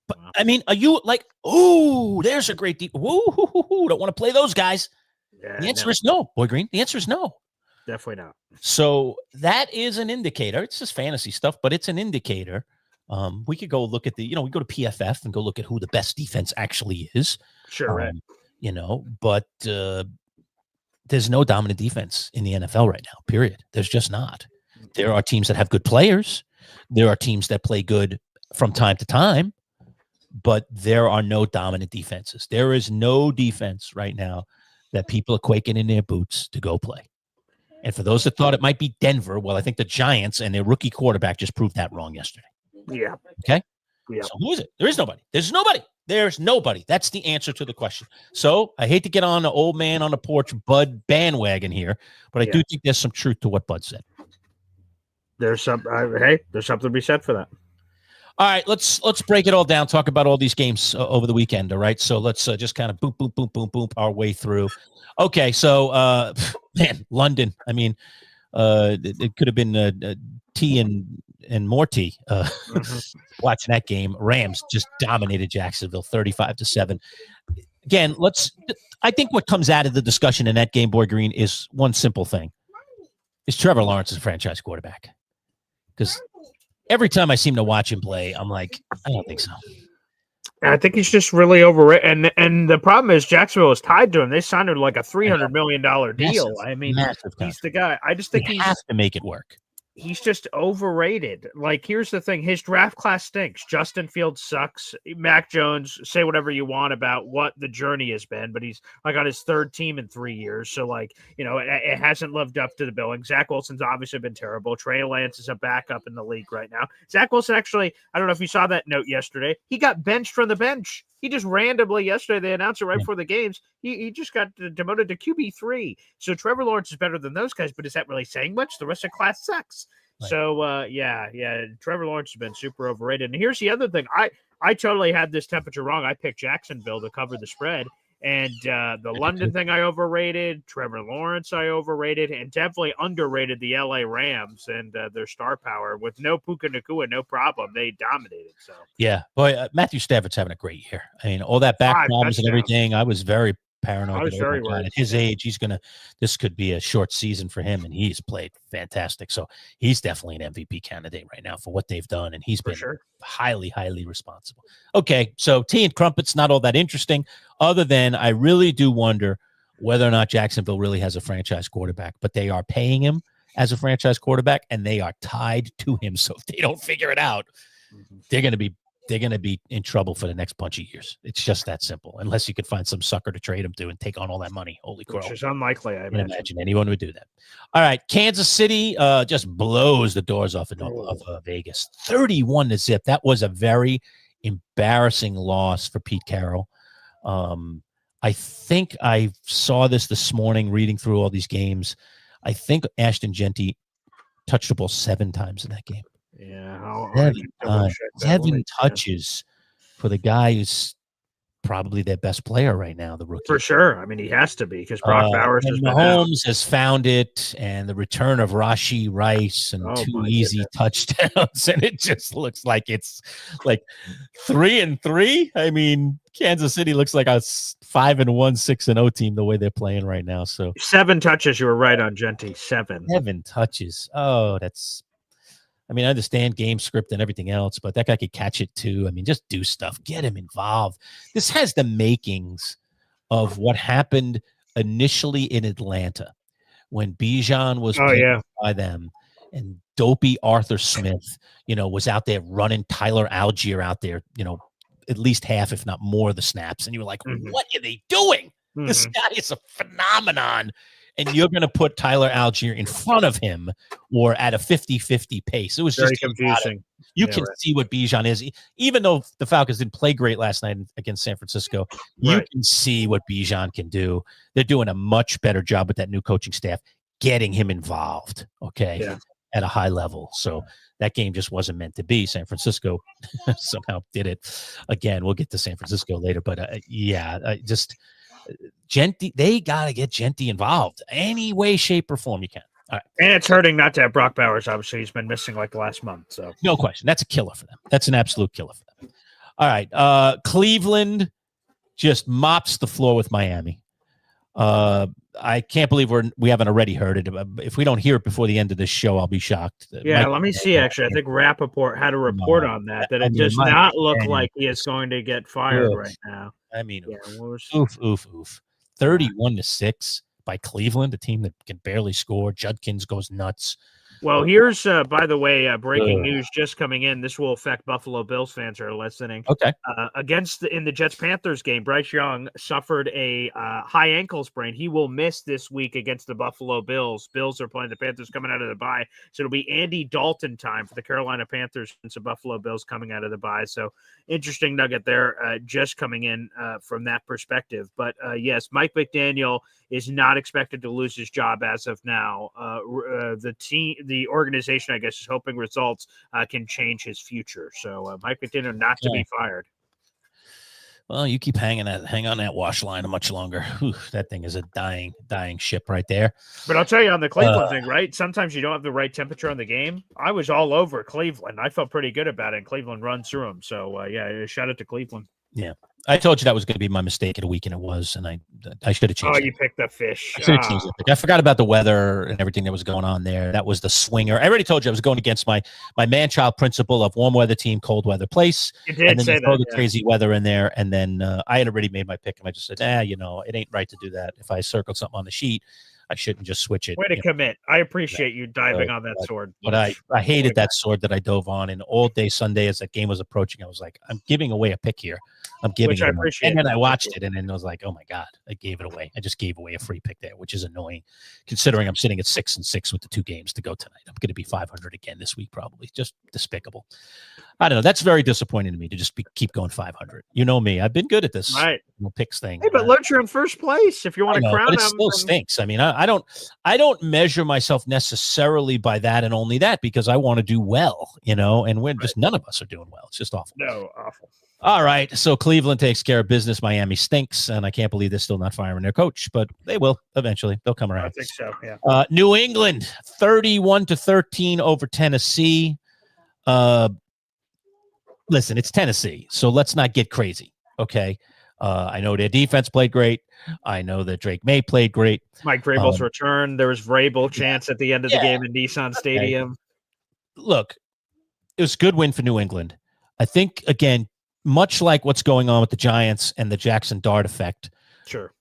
But wow. I mean, are you like, ooh, there's a great deep. Woo, don't want to play those guys. Yeah, the answer is no, Boy Green. The answer is no. Definitely not. So that is an indicator. It's just fantasy stuff, but it's an indicator. We could go look at we go to PFF and go look at who the best defense actually is. Sure. Right. But there's no dominant defense in the NFL right now, period. There's just not. There are teams that have good players. There are teams that play good from time to time, but there are no dominant defenses. There is no defense right now that people are quaking in their boots to go play. And for those that thought it might be Denver, well, I think the Giants and their rookie quarterback just proved that wrong yesterday. Yeah. Okay. Yeah. So who is it? There is nobody. There's nobody. There's nobody. That's the answer to the question. So I hate to get on the old man on the porch Bud bandwagon here, but I do think there's some truth to what Bud said. There's something to be said for that. All right, let's break it all down. Talk about all these games over the weekend. All right, so let's just kind of boom our way through. Okay, so London. I mean, it could have been tea and more tea. Watching that game, Rams just dominated Jacksonville 35-7. Again, I think what comes out of the discussion in that game, Boy Green, is one simple thing: is Trevor Lawrence a franchise quarterback? Because every time I seem to watch him play, I'm like, I don't think so. I think he's just really overrated. And the problem is Jacksonville is tied to him. They signed him like a $300 million deal. I mean, he's the guy. I just think he has to make it work. He's just overrated. Like, here's the thing. His draft class stinks. Justin Fields sucks. Mac Jones, say whatever you want about what the journey has been, but he's like on his third team in 3 years. So, like, it hasn't lived up to the billing. Zach Wilson's obviously been terrible. Trey Lance is a backup in the league right now. Zach Wilson actually, I don't know if you saw that note yesterday. He got benched from the bench. He just randomly yesterday, they announced it right before the games. He just got demoted to QB3. So Trevor Lawrence is better than those guys, but is that really saying much? The rest of the class sucks. Right. So, Trevor Lawrence has been super overrated. And here's the other thing. I totally had this temperature wrong. I picked Jacksonville to cover the spread. And the London thing I overrated, Trevor Lawrence I overrated, and definitely underrated the LA Rams and their star power. With no Puka Nacua, no problem. They dominated. So yeah, boy, Matthew Stafford's having a great year. I mean, all that back problems and everything. I was very paranoid. I was very worried. At his age, this could be a short season for him, and he's played fantastic. So he's definitely an MVP candidate right now for what they've done, and he's been highly, highly responsible. Okay, so tea and crumpets, not all that interesting, other than I really do wonder whether or not Jacksonville really has a franchise quarterback, but they are paying him as a franchise quarterback, and they are tied to him. So if they don't figure it out, they're going to be they're going to be in trouble for the next bunch of years. It's just that simple. Unless you could find some sucker to trade them to and take on all that money. Holy crow. Which is unlikely, I imagine anyone would do that. All right. Kansas City just blows the doors off of Vegas. 31-0. That was a very embarrassing loss for Pete Carroll. I think I saw this morning reading through all these games. I think Ashton Genty touched the ball 7 times in that game. Yeah, 7 touches for the guy who's probably their best player right now, the rookie. For sure. I mean, he has to be because Brock Bowers has been Mahomes has found it, and the return of Rashee Rice and 2 easy touchdowns, and it just looks like it's like 3-3. I mean, Kansas City looks like a 5-1, 6-0 team the way they're playing right now. So 7 touches. You were right on Genty. 7 touches. Oh, that's. I mean, I understand game script and everything else, but that guy could catch it too. I mean, just do stuff. Get him involved. This has the makings of what happened initially in Atlanta when Bijan was by them and dopey Arthur Smith, was out there running Tyler Algier out there, at least half, if not more of the snaps. And you were like, what are they doing? This guy is a phenomenon. And you're going to put Tyler Algier in front of him or at a 50-50 pace. It was very just confusing. You can see what Bijan is. Even though the Falcons didn't play great last night against San Francisco, you can see what Bijan can do. They're doing a much better job with that new coaching staff, getting him involved, at a high level. So that game just wasn't meant to be. San Francisco somehow did it. Again, we'll get to San Francisco later. But, Genty, they got to get Genty involved any way, shape, or form you can. All right. And it's hurting not to have Brock Bowers. Obviously, he's been missing like the last month. So no question. That's a killer for them. That's an absolute killer for them. All right. Cleveland just mops the floor with Miami. I can't believe we haven't already heard it. If we don't hear it before the end of this show, I'll be shocked. Yeah, let me see. Actually, I think Rappaport had a report on that it does not look like he is going to get fired right now. I mean, oof. 31-6 by Cleveland, a team that can barely score. Judkins goes nuts. Well, here's, by the way, breaking news just coming in. This will affect Buffalo Bills fans who are listening. Okay. In the Jets-Panthers game, Bryce Young suffered a high ankle sprain. He will miss this week against the Buffalo Bills. Bills are playing the Panthers coming out of the bye. So it'll be Andy Dalton time for the Carolina Panthers against the Buffalo Bills coming out of the bye. So interesting nugget there just coming in from that perspective. But, yes, Mike McDaniel is not expected to lose his job as of now. The organization, I guess, is hoping results can change his future. So Mike McDaniel not to be fired. Well, you keep hang on that wash line much longer. Whew, that thing is a dying ship right there. But I'll tell you on the Cleveland thing, right? Sometimes you don't have the right temperature on the game. I was all over Cleveland. I felt pretty good about it, and Cleveland runs through them. So, shout out to Cleveland. Yeah. I told you that was going to be my mistake at a weekend. It was, and I should have changed it. You picked the fish. I should have changed it. I forgot about the weather and everything that was going on there. That was the swinger. I already told you I was going against my Manchild principle of warm weather team, cold weather place. You did and then say you throw that, the crazy weather in there, and then I had already made my pick, and I just said, it ain't right to do that. If I circled something on the sheet, I shouldn't just switch it. Way to commit. I appreciate you diving on that sword. But I hated that sword that I dove on. And all day Sunday as that game was approaching, I was like, I'm giving away a pick here. I'm giving it away. And then I watched it, and then I was like, oh, my God, I gave it away. I just gave away a free pick there, which is annoying, considering I'm sitting at 6-6 with the 2 games to go tonight. I'm going to be 500 again this week, probably. Just despicable. I don't know. That's very disappointing to me to just keep going 500. You know me. I've been good at this picks thing. Hey, but Lerch, you're in first place. If you want to crown him. But it still stinks. I mean, I don't measure myself necessarily by that and only that because I want to do well, and we're just none of us are doing well. It's just awful. No, awful. All right. So Cleveland takes care of business. Miami stinks, and I can't believe they're still not firing their coach, but they will eventually. They'll come around. I think so, yeah. New England, 31-13 over Tennessee. Listen, it's Tennessee, so let's not get crazy, okay? I know their defense played great. I know that Drake May played great. Mike Vrabel's return. There was Vrabel chance at the end of the game in Nissan Stadium. Look, it was a good win for New England. I think, again, much like what's going on with the Giants and the Jaxson Dart effect, sure,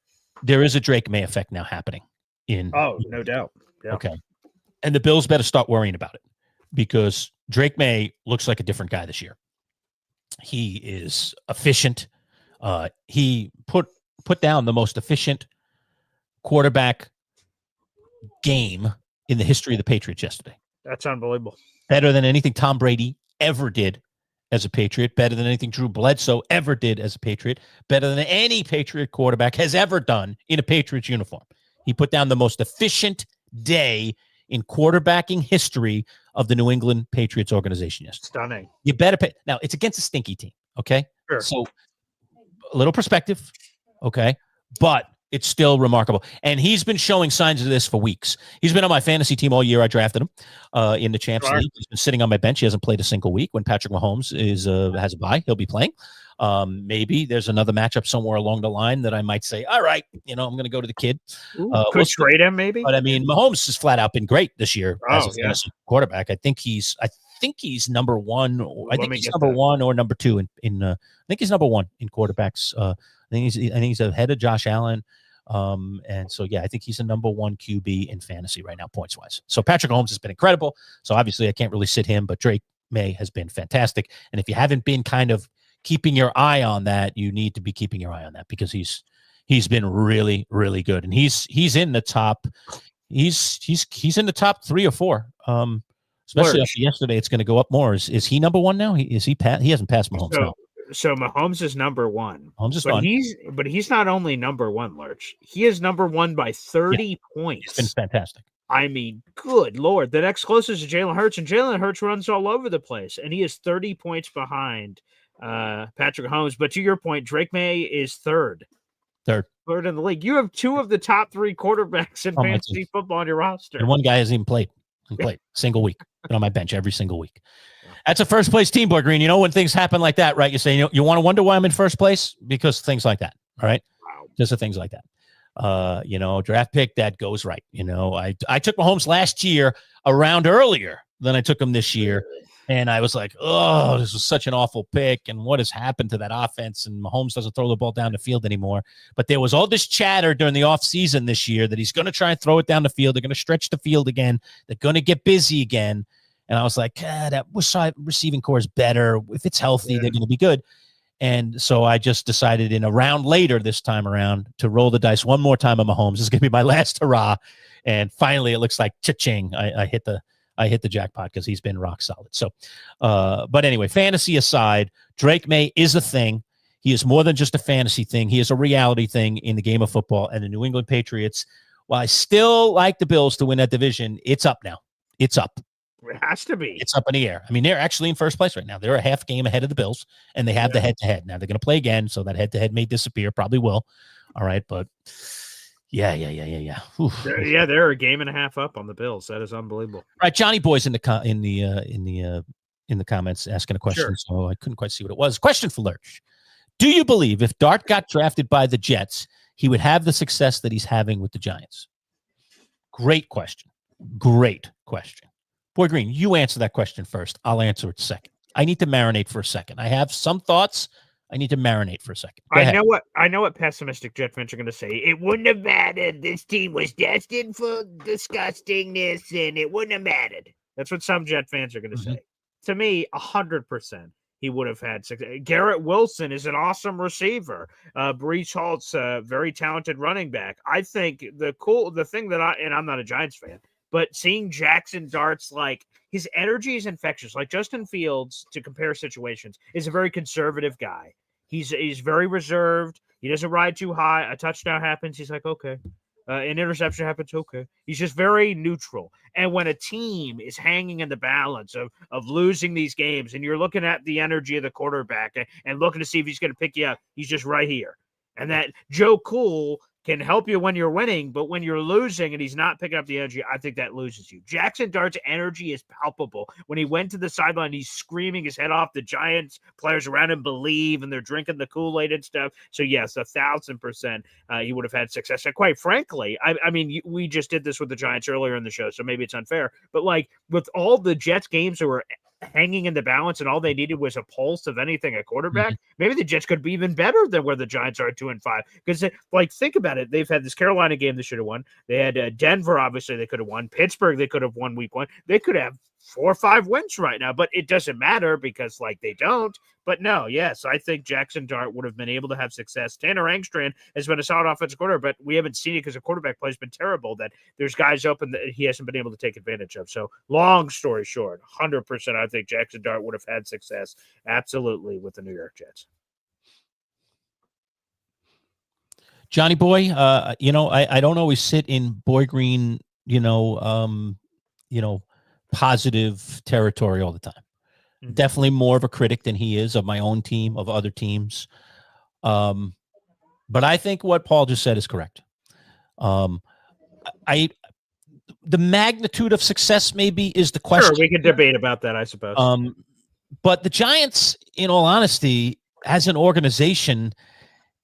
there is a Drake May effect now happening. No doubt. Yeah. Okay. And the Bills better start worrying about it because Drake May looks like a different guy this year. He is efficient. He put down the most efficient quarterback game in the history of the Patriots yesterday. That's unbelievable. Better than anything Tom Brady ever did as a Patriot. Better than anything Drew Bledsoe ever did as a Patriot. Better than any Patriot quarterback has ever done in a Patriots uniform. He put down the most efficient day in quarterbacking history of the New England Patriots organization yesterday. Stunning. You better pay. Now, it's against a stinky team, okay? Sure. So a little perspective, okay? But it's still remarkable. And he's been showing signs of this for weeks. He's been on my fantasy team all year. I drafted him in the Champs League. He's been sitting on my bench. He hasn't played a single week. When Patrick Mahomes has a bye, he'll be playing. Maybe there's another matchup somewhere along the line that I might say, all right, I'm going to go to the kid. Could trade him maybe. But I mean, Mahomes has flat out been great this year as a fantasy quarterback. I think he's number one. I think he's number one or number two I think he's number one in quarterbacks. I think he's ahead of Josh Allen. And so, I think he's a number one QB in fantasy right now, points wise. So Patrick Mahomes has been incredible. So obviously I can't really sit him, but Drake May has been fantastic. And if you haven't been kind of keeping your eye on that, you need to be keeping your eye on that because he's been really, really good. And he's in the top. He's in the top 3 or 4. Especially after yesterday, it's going to go up more. Is he number one now? He hasn't passed Mahomes now. So Mahomes is number one. Mahomes is but he's not only number one, Lerch. He is number one by 30 points. It's been fantastic. I mean, good Lord. The next closest is Jalen Hurts, and Jalen Hurts runs all over the place, and he is 30 points behind Patrick Mahomes. But to your point, Drake May is third in the league. You have 2 of the top 3 quarterbacks in fantasy football on your roster. And one guy hasn't even played. Single week. Been on my bench every single week. That's a first place team, Boy Green. When things happen like that, right? You say, you want to wonder why I'm in first place? Because things like that. All right. Wow. Just the things like that. Draft pick that goes right. I took Mahomes last year a round earlier than I took him this year. And I was like, oh, this was such an awful pick. And what has happened to that offense? And Mahomes doesn't throw the ball down the field anymore. But there was all this chatter during the offseason this year that he's going to try and throw it down the field. They're going to stretch the field again. They're going to get busy again. And I was like, that receiving core is better. If it's healthy, they're going to be good. And so I just decided in a round later this time around to roll the dice one more time on Mahomes. This is going to be my last hurrah. And finally, it looks like cha-ching. I hit the jackpot because he's been rock solid. So, but anyway, fantasy aside, Drake May is a thing. He is more than just a fantasy thing. He is a reality thing in the game of football. And the New England Patriots, while I still like the Bills to win that division, it's up now. It's up. It has to be. It's up in the air. I mean, they're actually in first place right now. They're a half game ahead of the Bills, and they have the head-to-head. Now they're going to play again, so that head-to-head may disappear. Probably will. All right, but yeah. They're a game and a half up on the Bills. That is unbelievable. All right, Johnny Boy's in the comments asking a question, so I couldn't quite see what it was. Question for Lerch: do you believe if Dart got drafted by the Jets, he would have the success that he's having with the Giants? Great question. Boy Green, you answer that question first. I'll answer it second. I need to marinate for a second. I have some thoughts. I need to marinate for a second. I know what pessimistic Jet fans are going to say. It wouldn't have mattered. This team was destined for disgustingness, and it wouldn't have mattered. That's what some Jet fans are going to say. To me, 100%. He would have had success. Garrett Wilson is an awesome receiver. Breece Halt's a very talented running back. I think the thing that and I'm not a Giants fan, but seeing Jaxson Dart's, like, his energy is infectious. Like Justin Fields, to compare situations, is a very conservative guy. He's very reserved. He doesn't ride too high. A touchdown happens, he's like, okay. An interception happens, okay. He's just very neutral. And when a team is hanging in the balance of losing these games, and you're looking at the energy of the quarterback and looking to see if he's going to pick you up, he's just right here. And that Joe Cool can help you when you're winning, but when you're losing and he's not picking up the energy, I think that loses you. Jaxson Dart's energy is palpable. When he went to the sideline, he's screaming his head off. The Giants players around him believe, and they're drinking the Kool-Aid and stuff. So yes, 1,000%, he would have had success. And quite frankly, I mean, we just did this with the Giants earlier in the show, so maybe it's unfair. But like with all the Jets games that were hanging in the balance and all they needed was a pulse of anything at quarterback, maybe the Jets could be even better than where the Giants are at 2-5. Because, like, think about it. They've had this Carolina game they should have won. They had Denver, obviously, they could have won. Pittsburgh, they could have won week 1. They could have 4 or 5 wins right now, but it doesn't matter because like they don't. But no, yes, I think Jaxson Dart would have been able to have success. Tanner Engstrand has been a solid offensive quarterback, but we haven't seen it because the quarterback play has been terrible, that there's guys open that he hasn't been able to take advantage of. So long story short, 100% I think Jaxson Dart would have had success absolutely with the New York Jets. Johnny Boy, I don't always sit in Boy Green, positive territory all the time. Mm-hmm. Definitely more of a critic than he is of my own team, of other teams. But I think what Paul just said is correct. The magnitude of success maybe is the question. Sure, we could debate about that, I suppose. But the Giants, in all honesty, as an organization,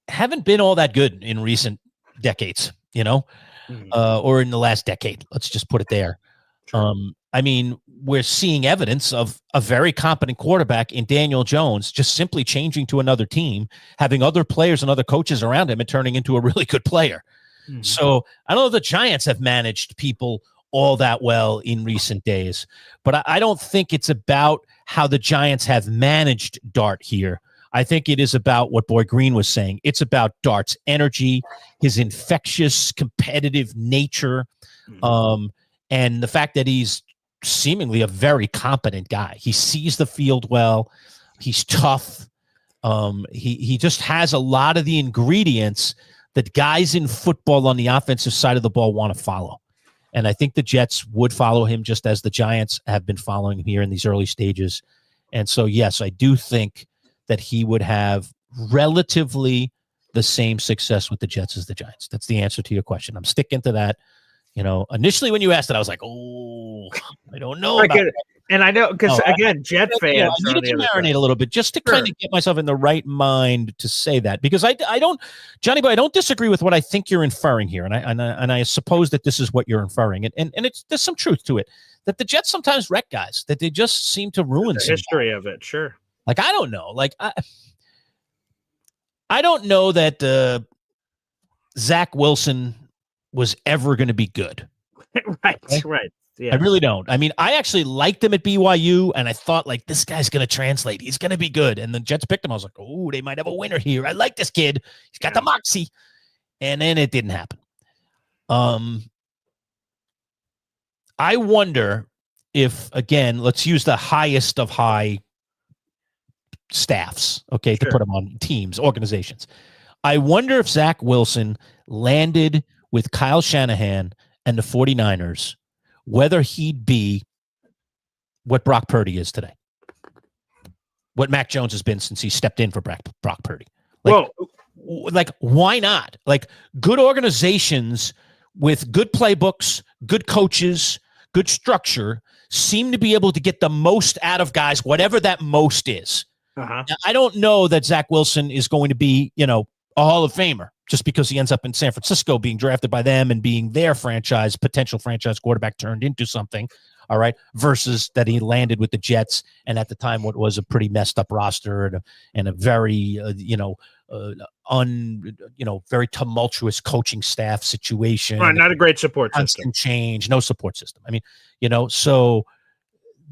haven't been all that good in recent decades, or in the last decade. Let's just put it there. Sure. I mean, we're seeing evidence of a very competent quarterback in Daniel Jones just simply changing to another team, having other players and other coaches around him and turning into a really good player. Mm-hmm. So I don't know if the Giants have managed people all that well in recent days, but I don't think it's about how the Giants have managed Dart here. I think it is about what Boy Green was saying. It's about Dart's energy, his infectious, competitive nature, and the fact that he's seemingly a very competent guy. He sees the field well. He's tough. He just has a lot of the ingredients that guys in football on the offensive side of the ball want to follow. And I think the Jets would follow him just as the Giants have been following him here in these early stages. And so, yes, I do think that he would have relatively the same success with the Jets as the Giants. That's the answer to your question. I'm sticking to that. Initially when you asked it, I was like, oh, I don't know about that. And I know, because again, Jet fans. I needed to marinate a little bit just to kind of get myself in the right mind to say that, because I don't, Johnny Boy, I don't disagree with what I think you're inferring here, and I suppose that this is what you're inferring, and there's some truth to it, that the Jets sometimes wreck guys, that they just seem to ruin the history of it. Sure, like I don't know, like I don't know that Zach Wilson was ever going to be good. Right. Yeah. I really don't. I mean, I actually liked him at BYU, and I thought, like, this guy's going to translate. He's going to be good. And the Jets picked him. I was like, oh, they might have a winner here. I like this kid. He's got the moxie. And then it didn't happen. I wonder if, again, let's use the highest of high staffs, okay, to put them on teams, organizations. I wonder if Zach Wilson landed with Kyle Shanahan and the 49ers, whether he'd be what Brock Purdy is today, what Mac Jones has been since he stepped in for Brock Purdy. Like, why not? Like, good organizations with good playbooks, good coaches, good structure seem to be able to get the most out of guys, whatever that most is. Now, I don't know that Zach Wilson is going to be, a Hall of Famer just because he ends up in San Francisco being drafted by them and being their potential franchise quarterback turned into something, all right, versus that he landed with the Jets and at the time what was a pretty messed up roster and a very, very tumultuous coaching staff situation. Right, not a great support system. Change, no support system. I mean, so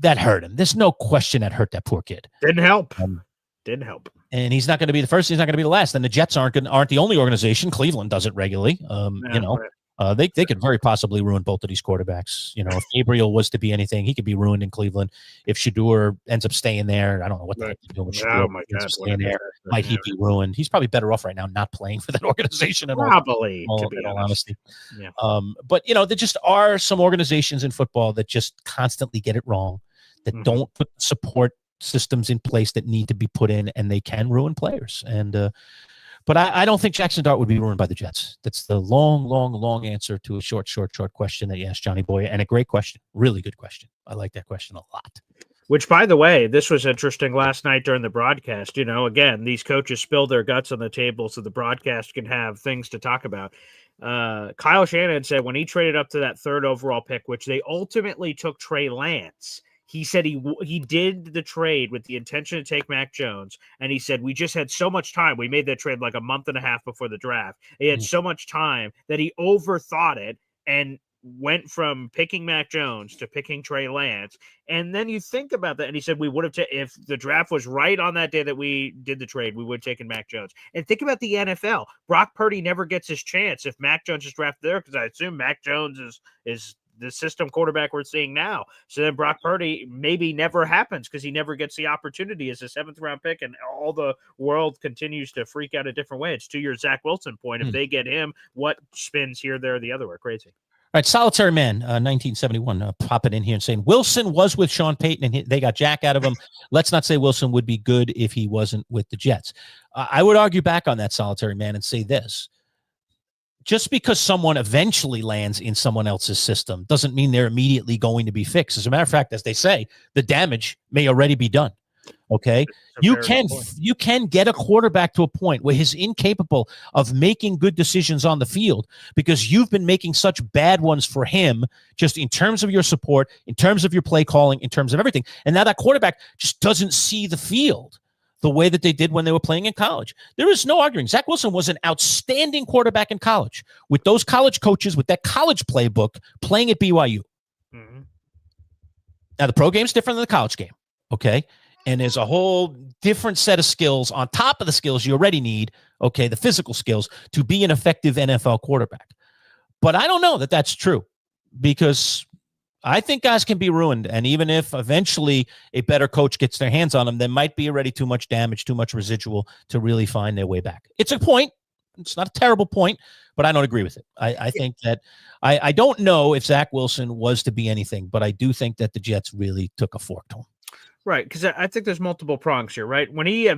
that hurt him. There's no question that hurt that poor kid. Didn't help. And he's not going to be the first. He's not going to be the last. And the Jets aren't the only organization. Cleveland does it regularly. They could very possibly ruin both of these quarterbacks. If Gabriel was to be anything, he could be ruined in Cleveland. If Shador ends up staying there, I don't know what the heck he's doing with Shador. Oh my God, staying there, might he be ruined? He's probably better off right now not playing for that organization at all. Probably, to be honest. Yeah. But there just are some organizations in football that just constantly get it wrong, that don't put support systems in place that need to be put in, and they can ruin players. And but I don't think Jaxson Dart would be ruined by the Jets. That's the long answer to a short question that you asked, Johnny Boy, and a great question, really good question. I like that question a lot. Which, by the way, this was interesting last night during the broadcast. Again, these coaches spill their guts on the table so the broadcast can have things to talk about. Kyle Shanahan said when he traded up to that 3rd overall pick, which they ultimately took Trey Lance, he said he did the trade with the intention to take Mac Jones, and he said we just had so much time. We made that trade like a month and a half before the draft. He had so much time that he overthought it, and went from picking Mac Jones to picking Trey Lance. And then you think about that, and he said we would have if the draft was right on that day that we did the trade, we would have taken Mac Jones. And think about the NFL. Brock Purdy never gets his chance if Mac Jones is drafted there, because I assume Mac Jones is the system quarterback we're seeing now. So then Brock Purdy maybe never happens because he never gets the opportunity as a 7th round pick, and all the world continues to freak out a different way. It's to your Zach Wilson point. If they get him, what spins here, there, or the other way? Crazy. All right, Solitary Man, 1971, popping in here and saying Wilson was with Sean Payton and they got Jack out of him. Let's not say Wilson would be good if he wasn't with the Jets. I would argue back on that, Solitary Man, and say this. Just because someone eventually lands in someone else's system doesn't mean they're immediately going to be fixed. As a matter of fact, as they say, the damage may already be done. Okay. You can get a quarterback to a point where he's incapable of making good decisions on the field because you've been making such bad ones for him, just in terms of your support, in terms of your play calling, in terms of everything. And now that quarterback just doesn't see the field the way that they did when they were playing in college. There is no arguing. Zach Wilson was an outstanding quarterback in college with those college coaches, with that college playbook playing at BYU. Mm-hmm. Now, the pro game's different than the college game. Okay. And there's a whole different set of skills on top of the skills you already need, okay, the physical skills, to be an effective NFL quarterback. But I don't know that that's true, because I think guys can be ruined. And even if eventually a better coach gets their hands on them, there might be already too much damage, too much residual to really find their way back. It's a point. It's not a terrible point, but I don't agree with it. I think that I don't know if Zach Wilson was to be anything, but I do think that the Jets really took a fork to him. Right, because I think there's multiple prongs here, right? When he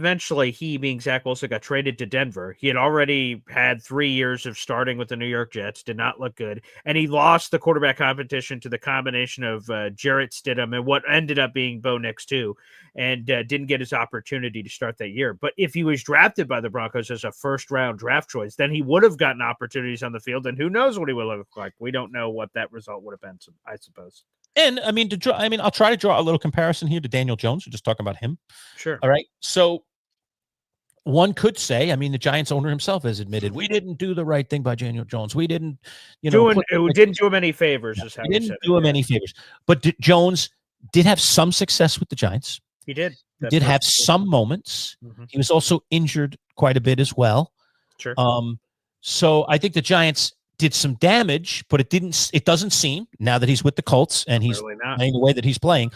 being Zach Wilson, got traded to Denver, he had already had 3 years of starting with the New York Jets, did not look good, and he lost the quarterback competition to the combination of Jarrett Stidham and what ended up being Bo Nix too, and didn't get his opportunity to start that year. But if he was drafted by the Broncos as a first-round draft choice, then he would have gotten opportunities on the field, and who knows what he would look like. We don't know what that result would have been, I suppose. And I'll try to draw a little comparison here to Daniel Jones. We're just talking about him. Sure. All right. So one could say, the Giants owner himself has admitted, we didn't do the right thing by Daniel Jones. We didn't, didn't do him any favors. No, we didn't do him any favors. But Jones did have some success with the Giants. He did. He did have some moments. Mm-hmm. He was also injured quite a bit as well. Sure. So I think the Giants did some damage, but it doesn't seem, now that he's with the Colts and he's playing the way that he's playing,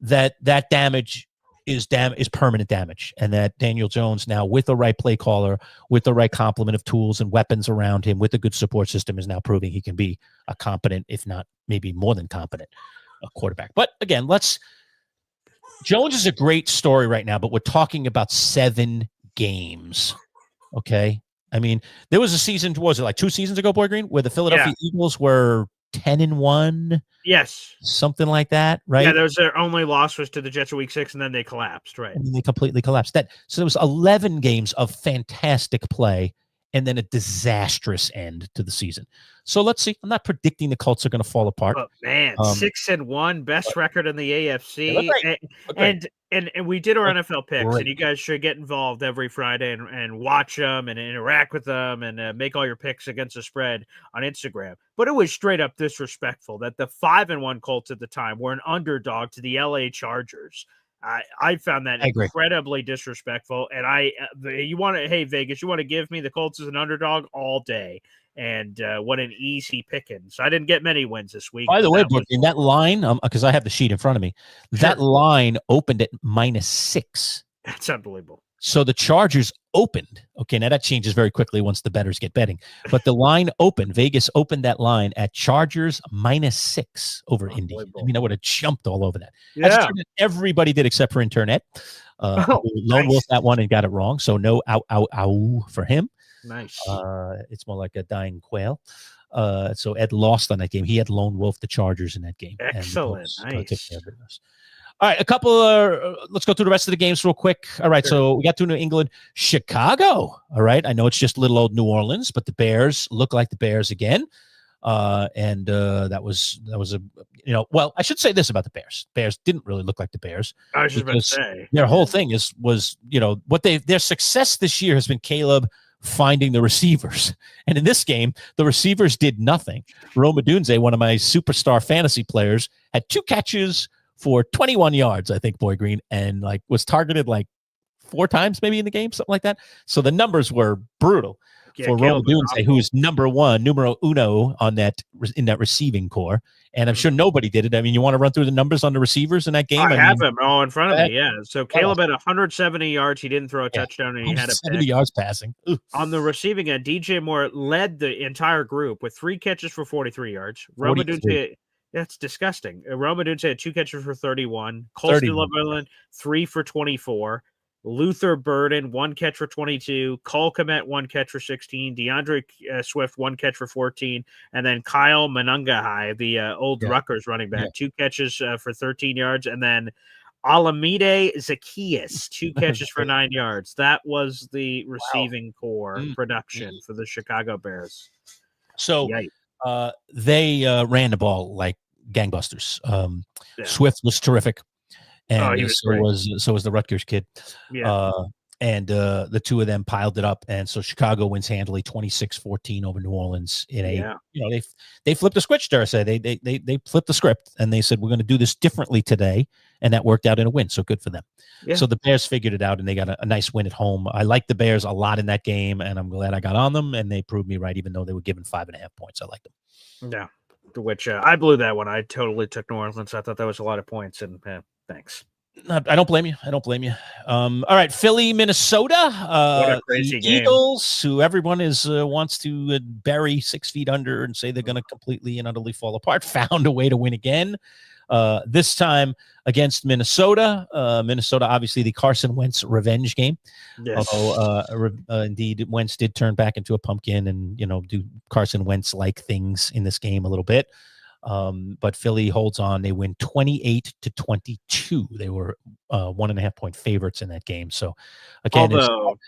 that damage is permanent damage, and that Daniel Jones now, with the right play caller, with the right complement of tools and weapons around him, with a good support system, is now proving he can be a competent, if not maybe more than competent, quarterback. But again, Jones is a great story right now, but we're talking about 7 games. Okay. There was a season, what was it, like 2 seasons ago, Boy Green, where the Philadelphia Eagles were 10-1? Yes. Something like that, right? Yeah, their only loss was to the Jets in week 6, and then they collapsed, right? And they completely collapsed. So there was 11 games of fantastic play, and then a disastrous end to the season. So let's see. I'm not predicting the Colts are going to fall apart. Oh, man, 6-1, best record in the AFC. And we did our NFL picks, and you guys should get involved every Friday and watch them and interact with them and make all your picks against the spread on Instagram. But it was straight up disrespectful that the 5-1 Colts at the time were an underdog to the LA Chargers. I found that incredibly disrespectful. And hey, Vegas, you want to give me the Colts as an underdog all day. And what an easy pickings. I didn't get many wins this week. By the way, that line, because I have the sheet in front of me, that line opened at -6. That's unbelievable. So the Chargers opened. Okay, now that changes very quickly once the bettors get betting. But the line opened. Vegas opened that line at Chargers -6 over Indy. I would have jumped all over that. Yeah. Everybody did except for Internet. Lone Wolf that one and got it wrong. So no ow for him. Nice. It's more like a dying quail. So Ed lost on that game. He had Lone Wolf the Chargers in that game. Excellent. Nice. All right, let's go through the rest of the games real quick. All right, So we got to New England, Chicago. All right, I know it's just little old New Orleans, but the Bears look like the Bears again. That was I should say this about the Bears. Bears didn't really look like the Bears. I was just about to say. Their whole thing was their success this year has been Caleb finding the receivers. And in this game, the receivers did nothing. Roma Dunze, one of my superstar fantasy players, had 2 catches for 21 yards, I think, Boy Green, and like was targeted like 4 times maybe in the game, something like that. So the numbers were brutal for Roma Dunze, who's numero uno on that in that receiving core. And I'm sure nobody did it. I mean, you want to run through the numbers on the receivers in that game? I have them all in front of me. Yeah. So Caleb had 170 yards. He didn't throw a touchdown, and he had a 70 yards passing. Ooh. On the receiving end, DJ Moore led the entire group with 3 catches for 43 yards. Roma Dunze, that's disgusting. Roma Dunze had 2 catches for 31. Colston Levelland, 3 for 24. Luther Burden, 1 catch for 22. Cole Komet, 1 catch for 16. DeAndre Swift, 1 catch for 14. And then Kyle Monongahai, the old Rutgers running back, 2 catches for 13 yards. And then Alamide Zacchaeus, 2 catches for 9 yards. That was the receiving core production for the Chicago Bears. So they ran the ball like gangbusters. Swift was terrific. And so was the Rutgers kid. Yeah. And the two of them piled it up. And so Chicago wins handily 26-14 over New Orleans in they flipped the switch there. I say they flipped the script and they said, we're going to do this differently today. And that worked out in a win. So good for them. Yeah. So the Bears figured it out and they got a nice win at home. I like the Bears a lot in that game and I'm glad I got on them and they proved me right, even though they were given 5.5 points. I liked them. Yeah. Which I blew that one. I totally took New Orleans. I thought that was a lot of points and thanks. I don't blame you. All right, Philly, Minnesota. What a crazy game. Eagles, who everyone wants to bury 6 feet under and say they're going to completely and utterly fall apart, found a way to win again. This time against Minnesota. Minnesota, obviously, the Carson Wentz revenge game. Yes. Although, indeed, Wentz did turn back into a pumpkin and do Carson Wentz-like things in this game a little bit. But Philly holds on. They win 28-22. They were 1.5 point favorites in that game. So again,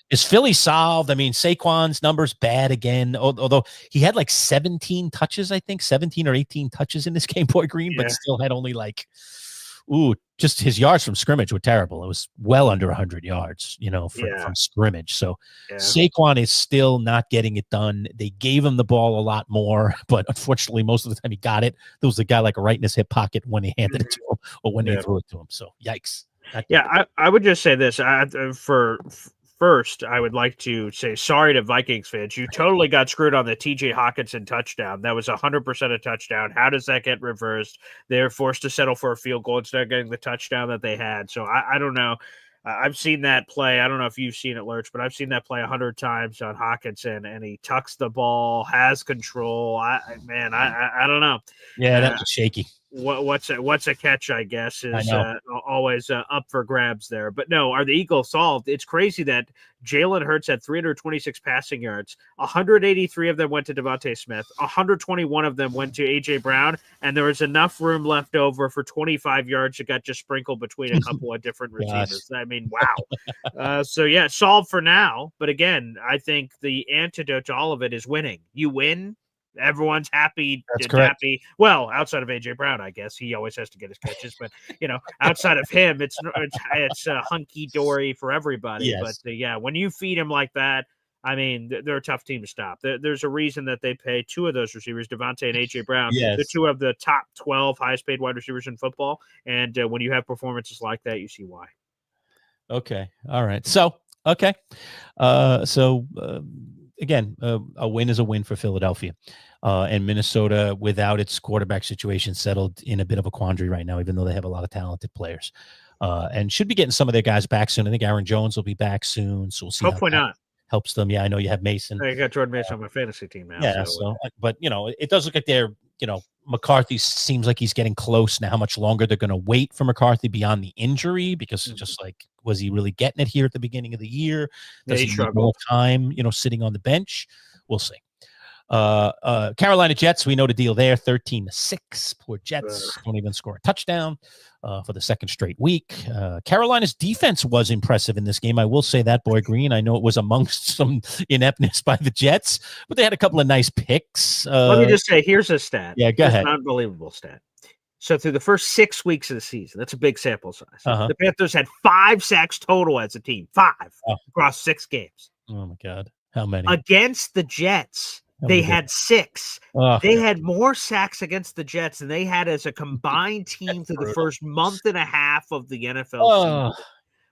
is Philly solved? I mean, Saquon's numbers bad again, although he had like 17 touches, I think 17 or 18 touches in this game, Boy Green, but still had only like, just his yards from scrimmage were terrible. It was well under 100 yards, from scrimmage. So Saquon is still not getting it done. They gave him the ball a lot more, but unfortunately, most of the time he got it. There was a guy like right in his hip pocket when he handed it to him or when they threw it to him. So yikes. I would just say this First, I would like to say sorry to Vikings fans. You totally got screwed on the TJ Hawkinson touchdown. That was 100% a touchdown. How does that get reversed? They're forced to settle for a field goal instead of getting the touchdown that they had. So I don't know. I've seen that play. I don't know if you've seen it, Lerch, but I've seen that play 100 times on Hawkinson, and he tucks the ball, has control. I don't know. Yeah, that was shaky. What's a catch, I guess, is always up for grabs there. But no, are the Eagles solved? It's crazy that Jalen Hurts had 326 passing yards. 183 of them went to Devontae Smith. 121 of them went to A.J. Brown, and there was enough room left over for 25 yards that got just sprinkled between a couple of different receivers. I mean, wow. So, solved for now. But again, I think the antidote to all of it is winning. You win. Everyone's happy. That's correct. Happy. Well, outside of A.J. Brown, I guess he always has to get his catches. But outside of him, it's hunky dory for everybody. Yes. But when you feed him like that, I mean, they're a tough team to stop. There's a reason that they pay 2 of those receivers, Devontae and A.J. Brown. Yes. They're 2 of the top 12 highest paid wide receivers in football. And when you have performances like that, you see why. Okay. All right. So okay. Again, a win is a win for Philadelphia. And Minnesota, without its quarterback situation, settled in a bit of a quandary right now, even though they have a lot of talented players. And should be getting some of their guys back soon. I think Aaron Jones will be back soon. So we'll see. Hopefully not. Helps them. Yeah, I know you have Mason. I got Jordan Mason on my fantasy team now. Yeah, but it does look like they're, McCarthy seems like he's getting close now. How much longer they're going to wait for McCarthy beyond the injury? Because it's just like, was he really getting it here at the beginning of the year? Does he need more time, sitting on the bench? We'll see. Carolina Jets, we know the deal there. 13-6. Poor Jets don't even score a touchdown for the second straight week. Carolina's defense was impressive in this game. I will say that, Boy Green. I know it was amongst some ineptness by the Jets, but they had a couple of nice picks. Let me just say, here's a stat. Yeah, go ahead. An unbelievable stat. So through the first 6 weeks of the season, that's a big sample size. The Panthers had 5 sacks total as a team, 5 across 6 games. Oh my God. How many? Against the Jets, they had 6. They had more sacks against the Jets than they had as a combined team through the first month and a half of the NFL season,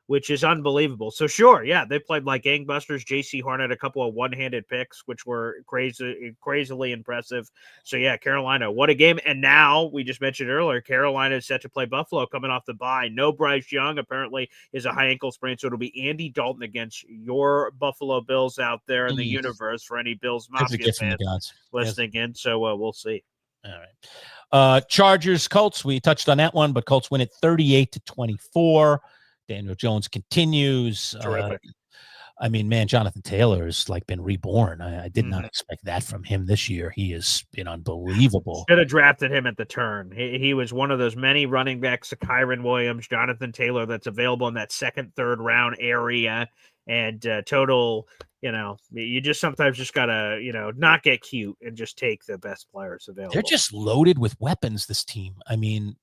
which is unbelievable. So sure, yeah, they played like gangbusters. J.C. Horn had a couple of one-handed picks, which were crazily impressive. So yeah, Carolina, what a game. And now, we just mentioned earlier, Carolina is set to play Buffalo coming off the bye. No Bryce Young, apparently is a high ankle sprain, so it'll be Andy Dalton against your Buffalo Bills out there in the universe for any Bills Mafia fans listening in. So we'll see. All right. Chargers, Colts, we touched on that one, but Colts win it 38-24. Daniel Jones continues. Terrific. I mean, man, Jonathan Taylor has like been reborn. I did not expect that from him this year. He has been unbelievable. Should have drafted him at the turn. He was one of those many running backs, Kyron Williams, Jonathan Taylor, that's available in that second, third round area. And total, you just sometimes just gotta, not get cute and just take the best players available. They're just loaded with weapons, this team. I mean,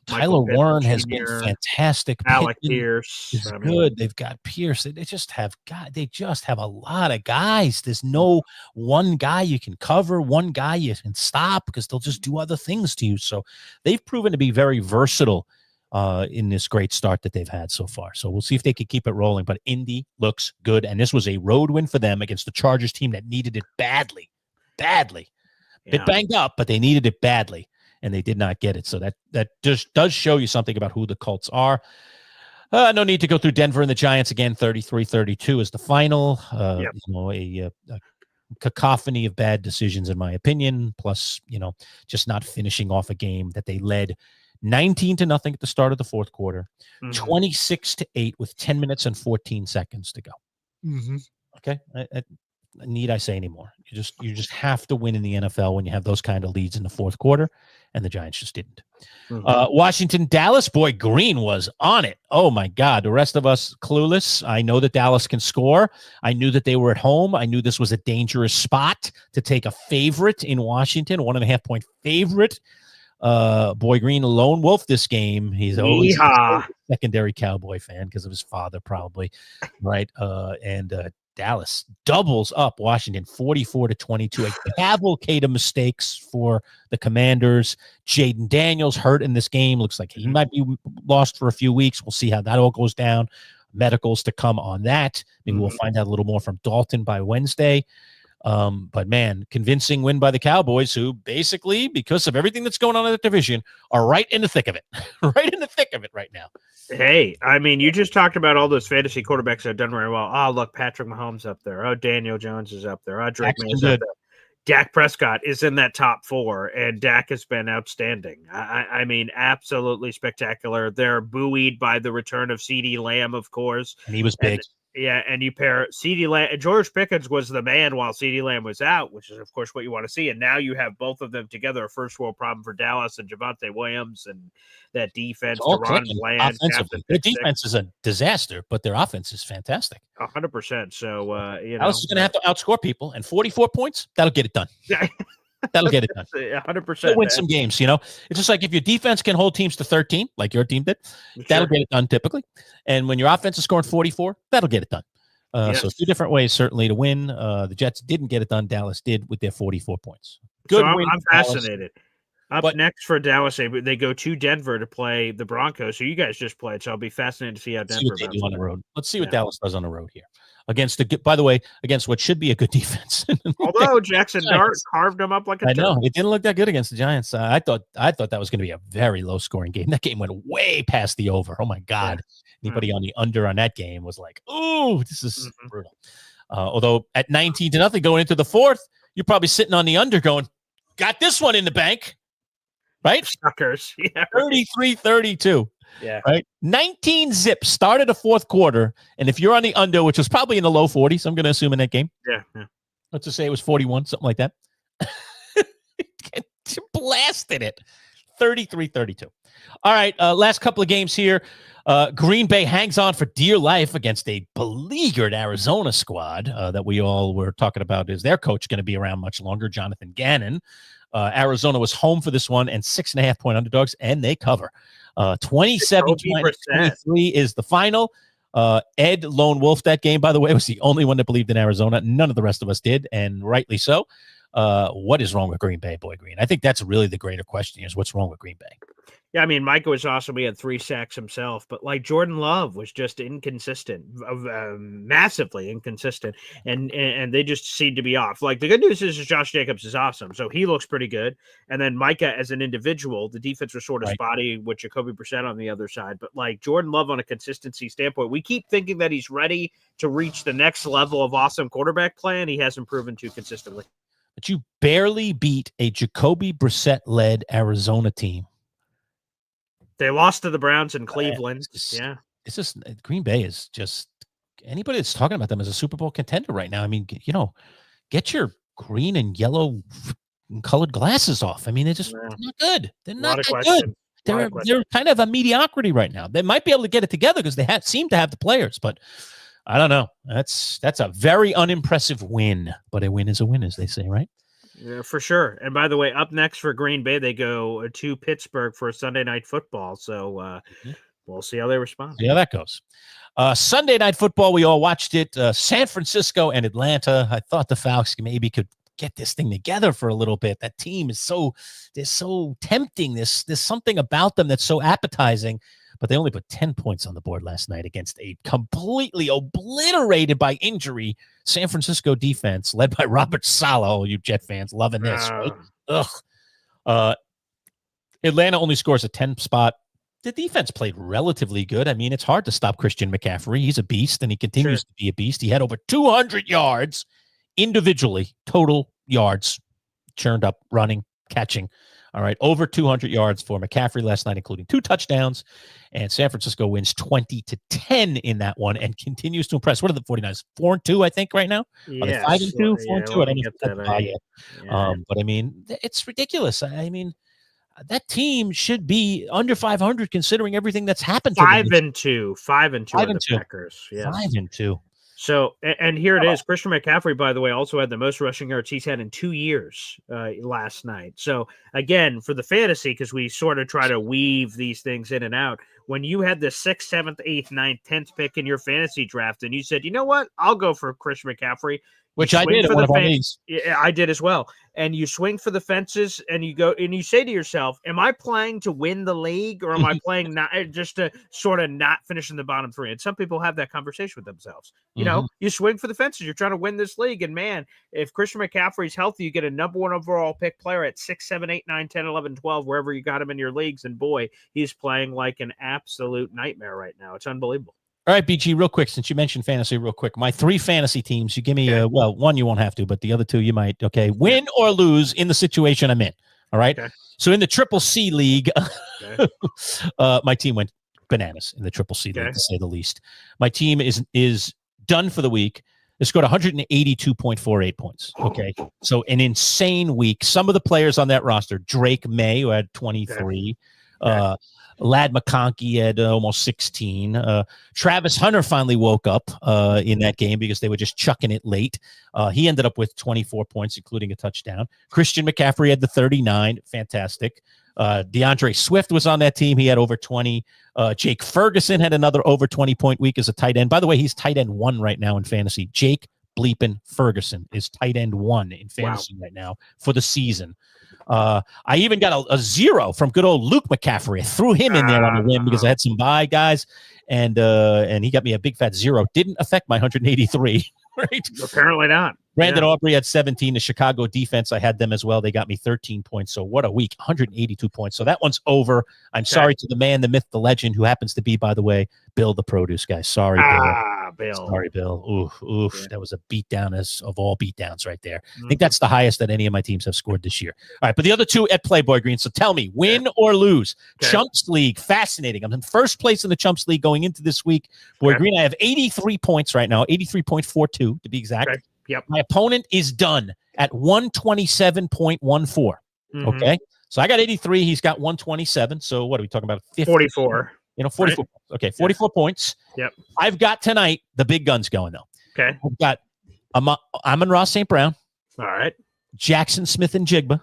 Tyler Warren has been fantastic. Alec Pierce is good. They've got Pierce. They just have a lot of guys. There's no one guy you can cover, one guy you can stop, because they'll just do other things to you. So they've proven to be very versatile in this great start that they've had so far. So we'll see if they can keep it rolling. But Indy looks good, and this was a road win for them against the Chargers team that needed it badly. Bit banged up, but they needed it badly. And they did not get it. So that just does show you something about who the Colts are. No need to go through Denver and the Giants again. 33-32 is the final. A cacophony of bad decisions, in my opinion. Plus, just not finishing off a game that they led 19-0 at the start of the fourth quarter, 26-8 with 10 minutes and 14 seconds to go. Okay. Need I say anymore? You just have to win in the NFL when you have those kind of leads in the fourth quarter, and the Giants just didn't. Washington, Dallas, boy, Green was on it. Oh my God. The rest of us clueless. I know that Dallas can score. I knew that they were at home. I knew this was a dangerous spot to take a favorite in Washington, 1.5 point favorite. Boy, Green, a lone wolf this game. He's always a secondary Cowboy fan because of his father, probably, right? Dallas doubles up Washington 44-22. A cavalcade of mistakes for the Commanders. Jaden Daniels hurt in this game. Looks like he might be lost for a few weeks. We'll see how that all goes down. Medicals to come on that. Maybe we'll find out a little more from Dalton by Wednesday. But man, convincing win by the Cowboys, who basically, because of everything that's going on in the division, are right in the thick of it. Right in the thick of it right now. Hey, I mean, you just talked about all those fantasy quarterbacks that have done very well. Oh, look, Patrick Mahomes up there. Oh, Daniel Jones is up there. Oh, Drake May is up there. Dak Prescott is in that top 4, and Dak has been outstanding. I mean, absolutely spectacular. They're buoyed by the return of CeeDee Lamb, of course. And he was big. And you pair CeeDee Lamb. George Pickens was the man while CeeDee Lamb was out, which is, of course, what you want to see. And now you have both of them together, a first-world problem for Dallas and Javonte Williams and that defense. Their defense is a disaster, but their offense is fantastic. 100%. So, Dallas is going to have to outscore people, and 44 points, that'll get it done. That'll get it done. 100%. Win some games, It's just like if your defense can hold teams to 13, like your team did, that'll get it done typically. And when your offense is scoring 44, that'll get it done. So 2 different ways, certainly, to win. The Jets didn't get it done. Dallas did with their 44 points. Good win. I'm fascinated. Next for Dallas, they go to Denver to play the Broncos. So you guys just played. So I'll be fascinated to see how Denver does on the road. Let's see what Dallas does on the road here. Against what should be a good defense. Although Jaxson Dart carved them up like a I know. It didn't look that good against the Giants. I thought that was going to be a very low-scoring game. That game went way past the over. Oh, my God. Yeah. Anybody on the under on that game was like, oh, this is brutal. Although at 19-0 going into the fourth, you're probably sitting on the under going, got this one in the bank. Right? Suckers. Yeah. 33-32. Yeah. Right. 19-0 started a fourth quarter. And if you're on the under, which was probably in the low 40s, I'm going to assume in that game. Yeah. Let's just say it was 41, something like that. Blasted it. 33-32. All right. Last couple of games here. Green Bay hangs on for dear life against a beleaguered Arizona squad that we all were talking about. Is their coach going to be around much longer? Jonathan Gannon. Arizona was home for this one and 6.5 point underdogs, and they cover. 27-23 is the final. Ed Lone Wolf that game, by the way, was the only one that believed in Arizona. None of the rest of us did, and rightly so. What is wrong with Green Bay, Boy Green? I think that's really the greater question is what's wrong with Green Bay? Yeah, I mean, Micah was awesome. He had 3 sacks himself, but like Jordan Love was just inconsistent, massively inconsistent, and they just seemed to be off. Like the good news is Josh Jacobs is awesome, so he looks pretty good. And then Micah as an individual, the defense was sort of spotty with Jacoby Brissett on the other side. But like Jordan Love on a consistency standpoint, we keep thinking that he's ready to reach the next level of awesome quarterback play, and he hasn't proven to consistently. But you barely beat a Jacoby Brissett-led Arizona team. They lost to the Browns in Cleveland. It's just Green Bay is just anybody that's talking about them as a Super Bowl contender right now. I mean, get your green and yellow colored glasses off. I mean, they're not good. They're not that good. They're kind of a mediocrity right now. They might be able to get it together because they seem to have the players, but I don't know. That's a very unimpressive win, but a win is a win, as they say, right? Yeah, for sure. And by the way, up next for Green Bay, they go to Pittsburgh for Sunday Night Football. So we'll see how they respond. See how that goes. Sunday Night Football, we all watched it. San Francisco and Atlanta. I thought the Falcons maybe could get this thing together for a little bit. That team is so tempting. There's something about them that's so appetizing. But they only put 10 points on the board last night against a completely obliterated by injury San Francisco defense led by Robert Saleh. Oh, you Jet fans loving this, right? Ugh. Atlanta only scores a 10 spot. The defense played relatively good. I mean, it's hard to stop Christian McCaffrey. He's a beast, and he continues to be a beast. He had over 200 yards individually, total yards, churned up, running, catching. All right, over 200 yards for McCaffrey last night, including 2 touchdowns, and San Francisco wins 20-10 in that one and continues to impress. What are the 49ers? 4-2, I think, right now? Yeah, 5-2, 4-2. I don't get that yet. But I mean, it's ridiculous. I mean, that team should be under 500 considering everything that's happened. 5-2, 5-2 the Packers. Yeah, 5-2. So, and here it is. Christian McCaffrey, by the way, also had the most rushing yards he's had in 2 years last night. So, again, for the fantasy, because we sort of try to weave these things in and out, when you had the 6th, 7th, 8th, 9th, 10th pick in your fantasy draft, and you said, you know what, I'll go for Christian McCaffrey. Which I did at one of our leagues. Yeah, I did as well. And you swing for the fences and you go and you say to yourself, am I playing to win the league or am I playing not just to sort of not finish in the bottom 3? And some people have that conversation with themselves. You know, you swing for the fences. You're trying to win this league. And man, if Christian McCaffrey's healthy, you get a number 1 overall pick player at 6, 7, 8, 9, 10, 11, 12, wherever you got him in your leagues. And boy, he's playing like an absolute nightmare right now. It's unbelievable. All right, BG, real quick, since you mentioned fantasy real quick, my 3 fantasy teams, you give me, well, 1 you won't have to, but the other 2 you might, okay? Win or lose in the situation I'm in, all right? Okay. So in the Triple C League, my team went bananas in the Triple C League, to say the least. My team is done for the week. They scored 182.48 points, okay? So an insane week. Some of the players on that roster, Drake May, who had 23, Lad McConkey had almost 16. Travis Hunter finally woke up in that game because they were just chucking it late. He ended up with 24 points, including a touchdown. Christian McCaffrey had the 39. Fantastic. DeAndre Swift was on that team. He had over 20. Jake Ferguson had another over 20-point week as a tight end. By the way, he's tight end 1 right now in fantasy. Jake bleeping Ferguson is tight end 1 in fantasy right now for the season. I even got a 0 from good old Luke McCaffrey. I threw him in there on a whim because I had some bye guys, and he got me a big fat 0. Didn't affect my 183. Right? Apparently not. Brandon Aubrey had 17. The Chicago defense, I had them as well. They got me 13 points. So what a week, 182 points. So that one's over. I'm sorry to the man, the myth, the legend, who happens to be, by the way, Bill the produce guy. Sorry, Bill. Sorry, Bill. Oof. That was a beatdown of all beatdowns right there. I think that's the highest that any of my teams have scored this year. All right, but the other 2 at Playboy Green. So tell me, win or lose? Chumps League, fascinating. I'm in first place in the Chumps League going into this week. Boy Green, I have 83 points right now, 83.42 to be exact. Yep. My opponent is done at 127.14. Okay. So I got 83. He's got 127. So what are we talking about? 50, 44. 44. Right. Okay. 44 points. Yep. I've got tonight the big guns going, though. Okay. I've got Amon-Ra St. Brown. All right. Jackson Smith and Jigba.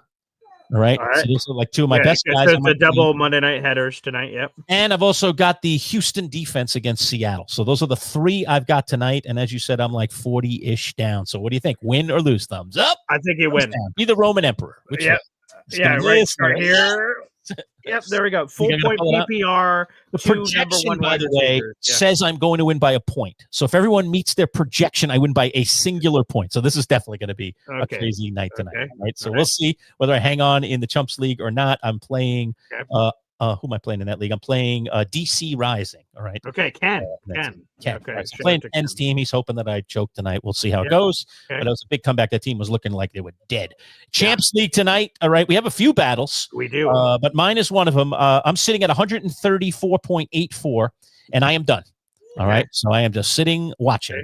All right. All right. So those are like two of my best guys. There's on my the double team. Monday night headers tonight. Yep. And I've also got the Houston defense against Seattle. So those are the three I've got tonight. And as you said, I'm like 40-ish down. So what do you think? Win or lose? Thumbs up? I think you win. Down. Be the Roman Emperor. Yep. Yeah, right here. Yep, there we go. Full point PPR. The projection, by the way, says I'm going to win by a point. So if everyone meets their projection, I win by a singular point. So this is definitely going to be a crazy night tonight. Okay. Right. So we'll see whether I hang on in the Chumps League or not. I'm playing. Who am I playing in that league? I'm playing DC Rising. All right. Okay, Ken. Ken. Okay. Right. So playing Ken's team. He's hoping that I choke tonight. We'll see how it goes. Okay. But it was a big comeback. That team was looking like they were dead. Champs League tonight. All right. We have a few battles. We do. But mine is one of them. I'm sitting at 134.84, and I am done. All right. So I am just sitting watching.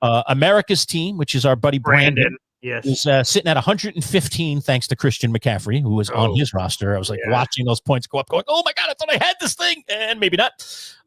America's team, which is our buddy Brandon. Is sitting at 115 thanks to Christian McCaffrey, who was on his roster. I was like watching those points go up, going, oh my God, I thought I had this thing, and maybe not.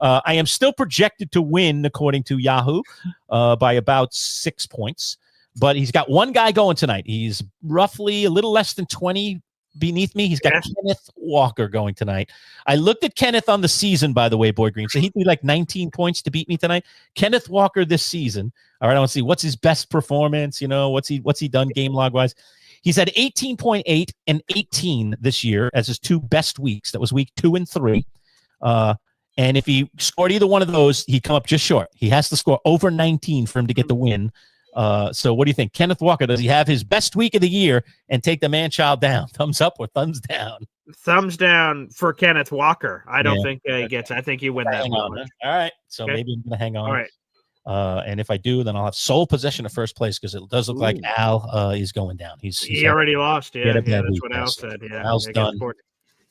I am still projected to win, according to Yahoo, by about 6 points. But he's got one guy going tonight. He's roughly a little less than 20 beneath me. He's got Kenneth Walker going tonight. I looked at Kenneth on the season, by the way, Boy Green. So he'd be like 19 points to beat me tonight. Kenneth Walker this season. All right, I want to see what's his best performance. You know, what's he done game log wise? He's had 18.8 and 18 this year as his two best weeks. That was week 2 and 3. And if he scored either one of those, he'd come up just short. He has to score over 19 for him to get the win. So what do you think? Kenneth Walker, does he have his best week of the year and take the Manchild down? Thumbs up or thumbs down? Thumbs down for Kenneth Walker. I don't think he gets. I think you win that one. All right. So maybe I'm going to hang on. All right. And if I do, then I'll have sole possession of first place because it does look like Al is going down. He already lost. Yeah, that's what Al said. Yeah, Al's done.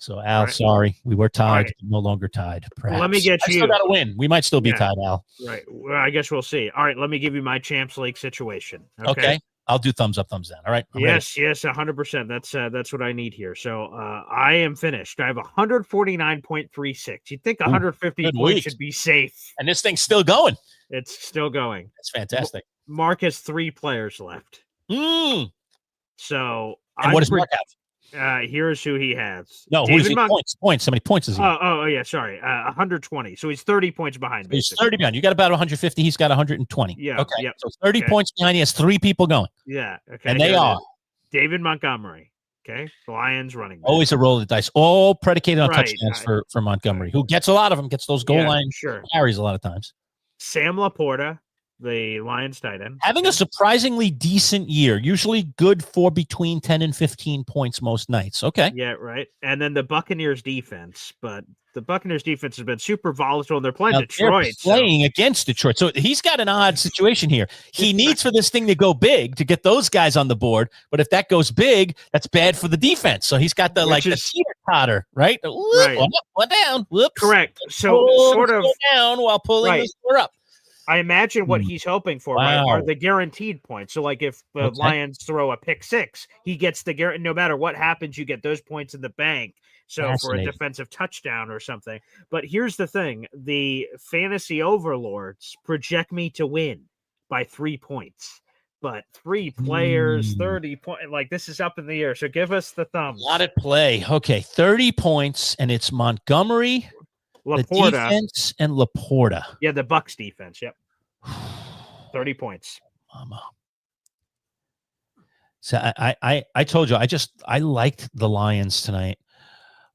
So Al, sorry, we were tied, no longer tied. Perhaps. Let me get you. I still got to win. We might still be tied, Al. Right. Well, I guess we'll see. All right, let me give you my Champs League situation. Okay. I'll do thumbs up, thumbs down. All right. Yes, 100%. That's what I need here. So I am finished. I have 149.36. You'd think 150 points should be safe. And this thing's still going. It's still going. That's fantastic. Mark has 3 players left. So what does Mark have? Here's who he has. No, who's he? Points. How many points is he? Oh, yeah. Sorry. 120. So he's 30 points behind. He's 30 behind. You got about 150. He's got 120. Yeah. Okay. Yep. So 30 points behind. He has 3 people going. Yeah. Okay. And they are David Montgomery. Okay. The Lions running back. Always a roll of the dice. All predicated on touchdowns for Montgomery, who gets a lot of them, gets those goal line carries a lot of times. Sam Laporta, the Lions tight end. Having a surprisingly decent year, usually good for between 10 and 15 points most nights. Okay. Yeah, right. And then the Buccaneers defense, but the Buccaneers defense has been super volatile, and they're playing Detroit. They're playing against Detroit. So he's got an odd situation here. He needs for this thing to go big to get those guys on the board. But if that goes big, that's bad for the defense. So he's got the teeter-totter, right? Whoop, one up, one down. Whoops. Correct. So sort of down while pulling the score up. I imagine what he's hoping for are the guaranteed points. So, like if the Lions throw a pick 6, he gets the guarantee. No matter what happens, you get those points in the bank. So for a defensive touchdown or something. But here's the thing: the fantasy overlords project me to win by 3 points. But 3 players, 30 points. Like this is up in the air. So give us the thumbs. Let it play. Okay, 30 points, and it's Montgomery. Laporta. The defense and Laporta. Yeah, the Bucs defense. Yep. 30 points. Mama. So I told you I liked the Lions tonight.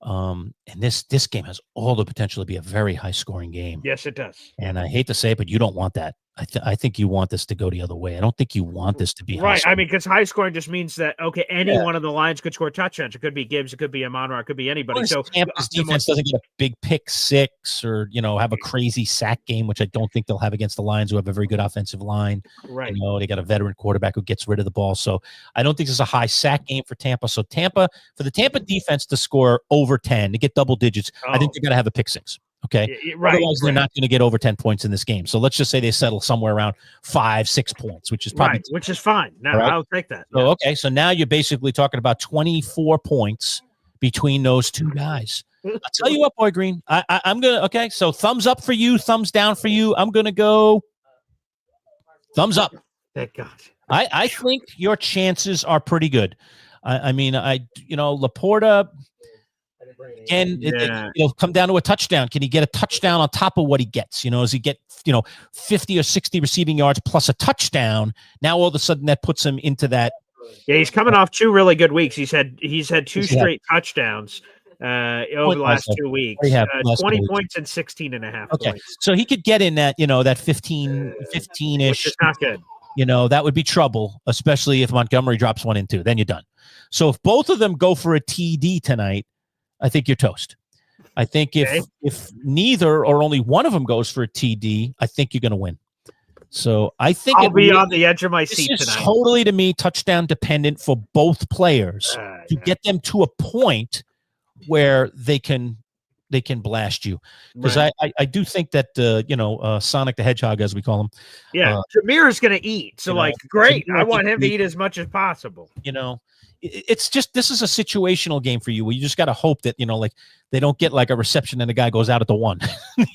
And this game has all the potential to be a very high scoring game. Yes, it does. And I hate to say it, but you don't want that. I think you want this to go the other way. I don't think you want this to be right. I mean, because high scoring just means that any one of the Lions could score touchdowns. It could be Gibbs, it could be Amon-Ra, it could be anybody. So Tampa's defense doesn't get a big pick 6 or have a crazy sack game, which I don't think they'll have against the Lions, who have a very good offensive line. Right. They got a veteran quarterback who gets rid of the ball. So I don't think this is a high sack game for Tampa. So for the Tampa defense to score over 10, to get double digits, I think they're going to have a pick 6. Okay. Right. Otherwise, they're not going to get over 10 points in this game. So let's just say they settle somewhere around 5-6 points, which is probably which is fine. Now I'll take that. So, okay. So now you're basically talking about 24 points between those two guys. I'll tell you what, Boy Green, I'm going to, okay. So thumbs up for you, thumbs down for you. I'm going to go thumbs up. Thank God. I think your chances are pretty good. I mean, Laporta. Again, it'll come down to a touchdown. Can he get a touchdown on top of what he gets? Does he get 50 or 60 receiving yards plus a touchdown? Now all of a sudden that puts him into that. Yeah, he's coming off 2 really good weeks. He's had 2 straight touchdowns over the last 2 weeks. 20 points and 16.5 points. So he could get in that that 15-ish. Which is not good. That would be trouble, especially if Montgomery drops 1 and 2. Then you're done. So if both of them go for a TD tonight, I think you're toast. I think if neither or only one of them goes for a TD, I think you're going to win. So I think I'll be on the edge of my seat this tonight. Is totally, to me, touchdown dependent for both players to get them to a point where they can blast you. Because I do think that Sonic the Hedgehog, as we call him, Jameer is going to eat. So great. I want him to eat as much as possible. It's just, this is a situational game for you where you just got to hope that, they don't get like a reception and the guy goes out at the 1,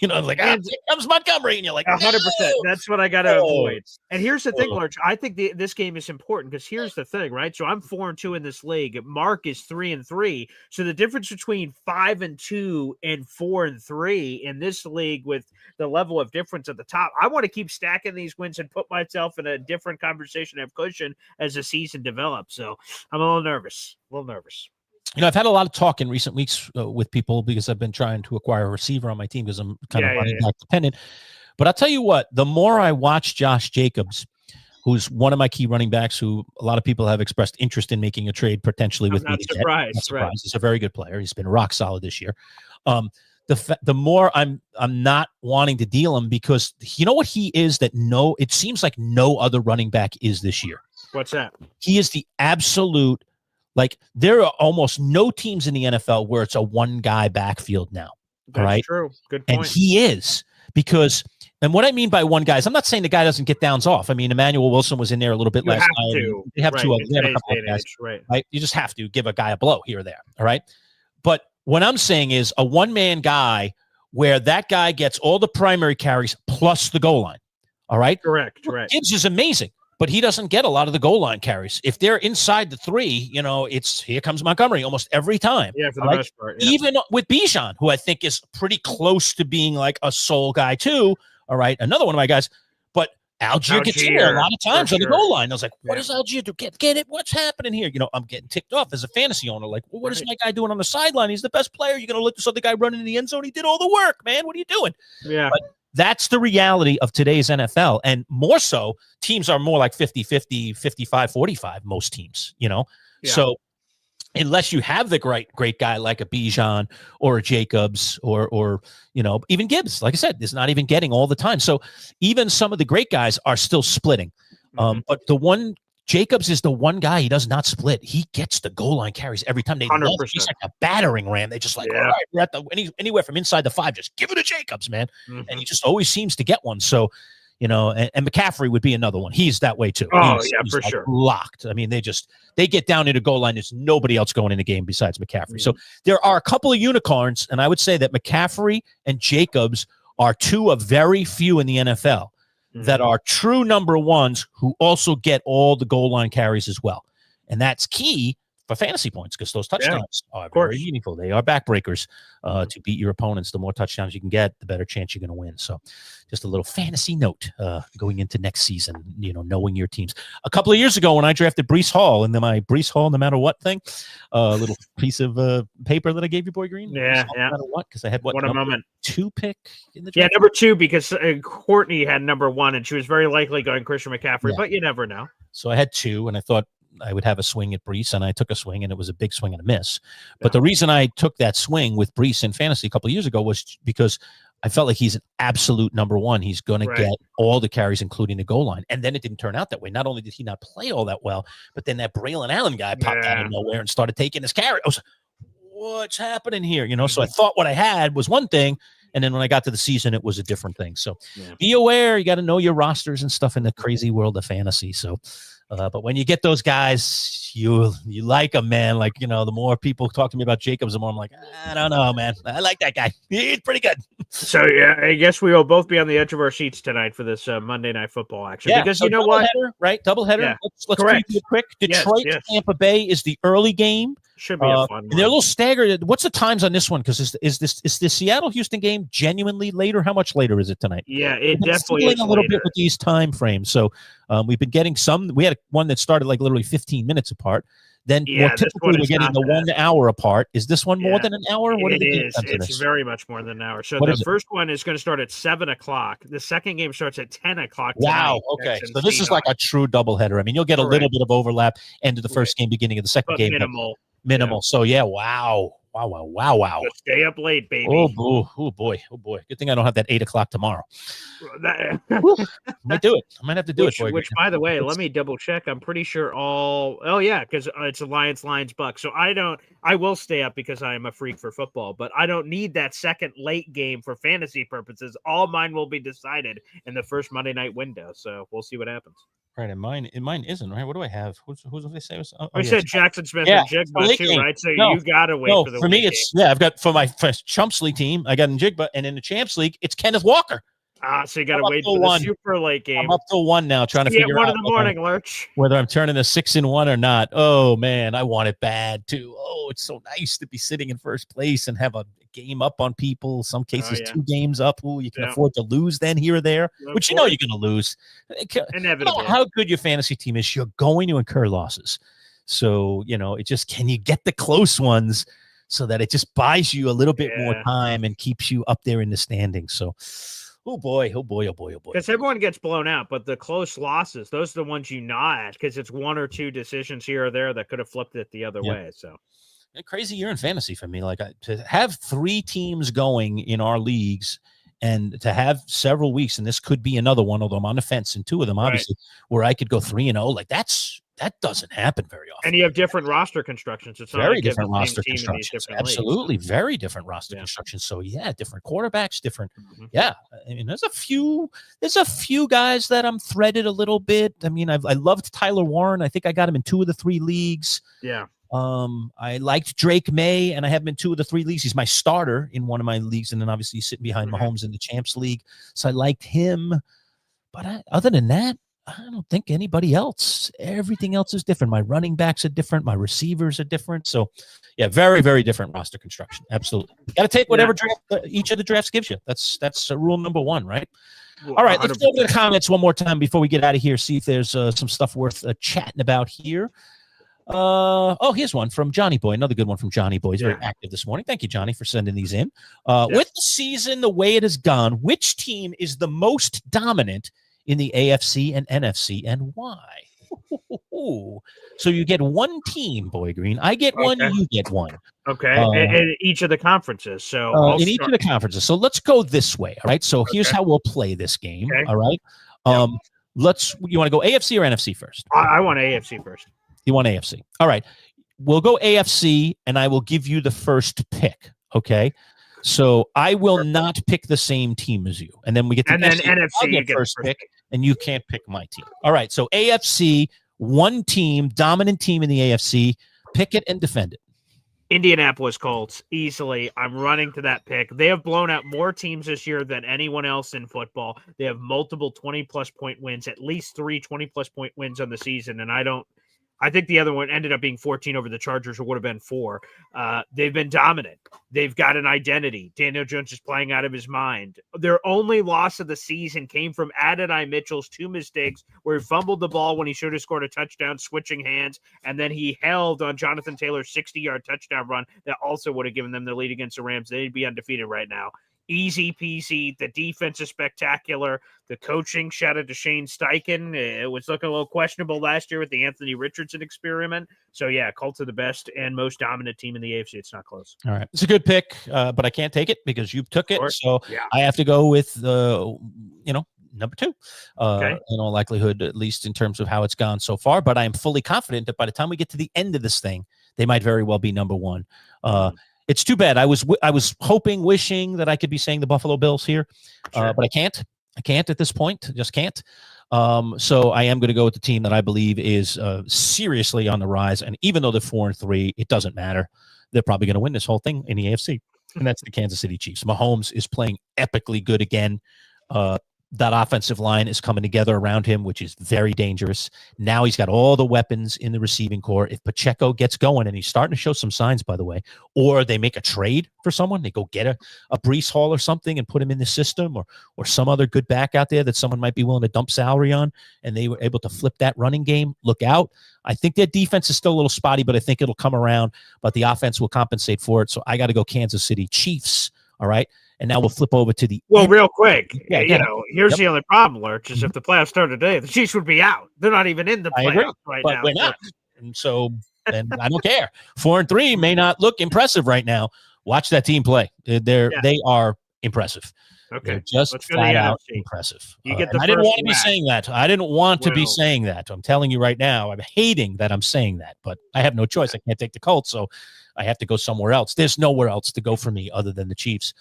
here comes Montgomery. And you're like, 100%. That's what I got to avoid. And here's the thing, Lerch, I think this game is important because here's the thing, right? So I'm 4-2 in this league. Mark is 3-3. So the difference between 5-2 and 4-3 in this league with the level of difference at the top, I want to keep stacking these wins and put myself in a different conversation of cushion as the season develops. So I'm a little nervous. I've had a lot of talk in recent weeks with people because I've been trying to acquire a receiver on my team because I'm kind of running back dependent. But I'll tell you what, the more I watch Josh Jacobs, who's one of my key running backs, who a lot of people have expressed interest in making a trade potentially with me. Not surprised. Right. He's a very good player. He's been rock solid this year. The more I'm not wanting to deal him because you know what he is that it seems like no other running back is this year. What's that? He is the absolute. There are almost no teams in the NFL where it's a one-guy backfield now. That's true. Good point. And he is because, and what I mean by one guy is I'm not saying the guy doesn't get downs off. I mean, Emmanuel Wilson was in there a little bit last night. They have a couple of guys, right? You just have to give a guy a blow here or there. All right. But what I'm saying is a one-man guy where that guy gets all the primary carries plus the goal line. All right. Correct. Gibbs is amazing. But he doesn't get a lot of the goal line carries. If they're inside the 3, it's here comes Montgomery almost every time. Yeah, for the most part. Yeah. Even with Bijan, who I think is pretty close to being like a sole guy too. All right, another one of my guys. But Algier gets in there a lot of times on the goal line. I was like, what does Algier do? Get it? What's happening here? I'm getting ticked off as a fantasy owner. Like, what is my guy doing on the sideline? He's the best player. You're going to let this other guy run in the end zone? He did all the work, man. What are you doing? Yeah. But that's the reality of today's NFL. And more so, teams are more like 50-50, 55-45, most teams, So unless you have the great guy like a Bijan or a Jacobs or even Gibbs, like I said, is not even getting all the time. So even some of the great guys are still splitting. But Jacobs is the one guy he does not split. He gets the goal line carries every time. They love it. He's like a battering ram. They just all right, we're at anywhere from inside the 5, just give it to Jacobs, man. And he just always seems to get one. So, and McCaffrey would be another one. He's that way too. He's for sure. Locked. I mean, they get down into goal line. There's nobody else going in the game besides McCaffrey. So there are a couple of unicorns, and I would say that McCaffrey and Jacobs are 2 of very few in the NFL that are true number 1s who also get all the goal line carries as well. And that's key for fantasy points because those touchdowns are very meaningful. They are backbreakers to beat your opponents. The more touchdowns you can get, the better chance you're going to win. So just a little fantasy note going into next season, knowing your teams. A couple of years ago when I drafted Breece Hall and then my Breece Hall no matter what thing, a little piece of paper that I gave you, Boy Green. Yeah. No matter what, because I had what a moment. 2 pick in the draft? Yeah, number 2 because Courtney had number 1 and she was very likely going Christian McCaffrey, but you never know. So I had 2 and I thought I would have a swing at Breece, and I took a swing, and it was a big swing and a miss. But the reason I took that swing with Breece in fantasy a couple of years ago was because I felt like he's an absolute number 1. He's going to get all the carries, including the goal line. And then it didn't turn out that way. Not only did he not play all that well, but then that Braylon Allen guy popped out of nowhere and started taking his carry. I was like, what's happening here? So I thought what I had was one thing, and then when I got to the season, it was a different thing. So be aware. You got to know your rosters and stuff in the crazy world of fantasy. So but when you get those guys, you like them, man. Like, the more people talk to me about Jacobs, the more I'm like, I don't know, man. I like that guy. He's pretty good. So yeah, I guess we will both be on the edge of our seats tonight for this Monday Night Football action. Yeah, because so you know what? right? Doubleheader. Yeah, Let's correct. preview it quick. Yes, Detroit, yes. Tampa Bay is the early game. Should be a fun one. And they're a little staggered. What's the times on this one? Because is the Seattle Houston game genuinely later? How much later is it tonight? Yeah, it definitely is a little later. bit with these time frames. So we've been getting some. We had one that started like literally 15 minutes apart. Then more typically we're getting the 1 hour apart. Is this one more than an hour? What it is. It's very much more than an hour. So the first one is going to start at 7 o'clock. The second game starts at 10 o'clock. Wow. Okay. So this is like a true doubleheader. I mean, you'll get a little bit of overlap end of the first game, beginning of the second game. Minimal. Minimal. So yeah. Wow. So stay up late, baby. Oh boy. Good thing I don't have that 8 o'clock tomorrow. Might do it. I might have to do it. Boy, which, by the way, let me double check. I'm pretty sure because it's Alliance Lions Bucks. So I will stay up because I am a freak for football, but I don't need that second late game for fantasy purposes. All mine will be decided in the first Monday night window. So we'll see what happens. Right, and mine isn't right. What do I have? Who's did they say? I said Jaxson Smith and Jigba too, right? So you gotta wait for the. For me, it's I've got for my first Chumps League team, I got in Jigba, and in the Champs League, it's Kenneth Walker. So you gotta wait for the super late game. I'm up till 1 now, trying to figure out 1 in the morning, Lerch. Whether I'm turning a 6-1 or not. Oh man, I want it bad too. Oh, it's so nice to be sitting in first place and have a game up on people. Some cases, 2 games up. Ooh, you can afford to lose then here or there, which you're going to lose. Inevitably. How good your fantasy team is, you're going to incur losses. So it just can you get the close ones so that it just buys you a little bit more time and keeps you up there in the standings. So. Oh boy. Because everyone gets blown out, but the close losses, those are the ones you gnaw at because it's 1 or 2 decisions here or there that could have flipped it the other way. So a crazy year in fantasy for me. Like to have 3 teams going in our leagues and to have several weeks, and this could be another one, although I'm on the fence in 2 of them, obviously, where I could go 3-0. Like that doesn't happen very often. And you have different roster constructions. It's very different roster constructions. Absolutely, very different roster constructions. So different quarterbacks, different. I mean, there's a few guys that I'm threaded a little bit. I mean, I loved Tyler Warren. I think I got him in 2 of the 3 leagues. Yeah. I liked Drake May, and I have him in 2 of the 3 leagues. He's my starter in one of my leagues, and then obviously he's sitting behind Mahomes in the Champs League. So I liked him. But other than that, I don't think anybody else. Everything else is different. My running backs are different. My receivers are different. So, very, very different roster construction. Absolutely. Got to take whatever draft each of the drafts gives you. That's rule number 1, right? All right, 100%. Let's go to the comments one more time before we get out of here. See if there's some stuff worth chatting about here. Here's one from Johnny Boy. Another good one from Johnny Boy. He's very active this morning. Thank you, Johnny, for sending these in. With the season the way it has gone, which team is the most dominant in the AFC and NFC, and why? So you get 1 team, Boy Green. I get 1, you get 1. Okay, in each of the conferences. So in each of the conferences. So let's go this way. All right. So here's how we'll play this game. Okay. All right. You want to go AFC or NFC first? I want AFC first. You want AFC. All right. We'll go AFC, and I will give you the first pick. Okay. So I will not pick the same team as you. And then we get to NFC, I'll get first pick, and you can't pick my team. All right. So AFC, 1 team, dominant team in the AFC. Pick it and defend it. Indianapolis Colts, easily. I'm running to that pick. They have blown out more teams this year than anyone else in football. They have multiple 20-plus point wins, at least 3 20-plus point wins on the season, and I think the other one ended up being 14 over the Chargers, or would have been 4. They've been dominant. They've got an identity. Daniel Jones is playing out of his mind. Their only loss of the season came from Adonai Mitchell's 2 mistakes where he fumbled the ball when he should have scored a touchdown, switching hands, and then he held on Jonathan Taylor's 60-yard touchdown run that also would have given them the lead against the Rams. They'd be undefeated right now. Easy peasy. The defense is spectacular. The coaching, shout out to Shane Steichen. It was looking a little questionable last year with the Anthony Richardson experiment. So, Colts are the best and most dominant team in the AFC. It's not close. All right. It's a good pick, but I can't take it because you took it. So I have to go with, number 2. In all likelihood, at least in terms of how it's gone so far. But I am fully confident that by the time we get to the end of this thing, they might very well be number 1. It's too bad. I was hoping, wishing that I could be saying the Buffalo Bills here, but I can't. I can't at this point. Just can't. So I am going to go with the team that I believe is seriously on the rise. And even though they're 4-3, it doesn't matter. They're probably going to win this whole thing in the AFC. and that's the Kansas City Chiefs. Mahomes is playing epically good again. That offensive line is coming together around him, which is very dangerous. Now he's got all the weapons in the receiving core. If Pacheco gets going, and he's starting to show some signs, by the way, or they make a trade for someone, they go get a Breece Hall or something and put him in the system, or some other good back out there that someone might be willing to dump salary on, and they were able to flip that running game, look out. I think their defense is still a little spotty, but I think it'll come around, but the offense will compensate for it. So I got to go Kansas City Chiefs. All right. And now we'll flip over to the real quick. Yeah, here's the only problem, Lerch, is if the playoffs started today, the Chiefs would be out. They're not even in the playoffs right now. We're not. And so, and I don't care. 4-3 may not look impressive right now. Watch that team play. They are impressive. Okay. They're just flat out impressive. You get the I didn't want to be saying that. I didn't want to be saying that. I'm telling you right now, I'm hating that I'm saying that, but I have no choice. I can't take the Colts, so I have to go somewhere else. There's nowhere else to go for me other than the Chiefs.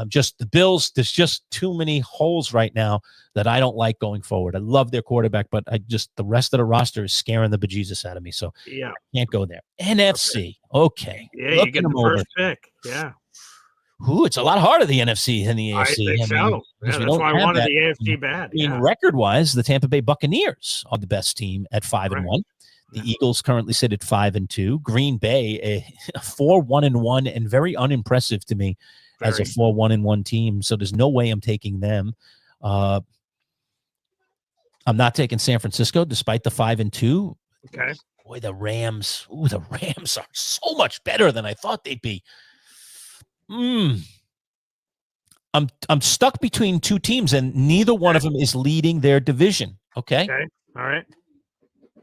Just the Bills, there's just too many holes right now that I don't like going forward. I love their quarterback, but the rest of the roster is scaring the bejesus out of me. So I can't go there. NFC. Okay. Yeah, you get the first pick. Yeah. Ooh, it's a lot harder, the NFC than the AFC. I think so. That's why I wanted the AFC bad. I mean, record-wise, the Tampa Bay Buccaneers are the best team at 5-1. The Eagles currently sit at 5-2. Green Bay, 4-1-1, and very unimpressive to me as a 4-1-1 team. So there's no way I'm taking them. I'm not taking San Francisco, despite the 5-2. Okay. Boy, the Rams. Ooh, the Rams are so much better than I thought they'd be. I'm stuck between two teams, and neither one of them is leading their division. Okay. All right.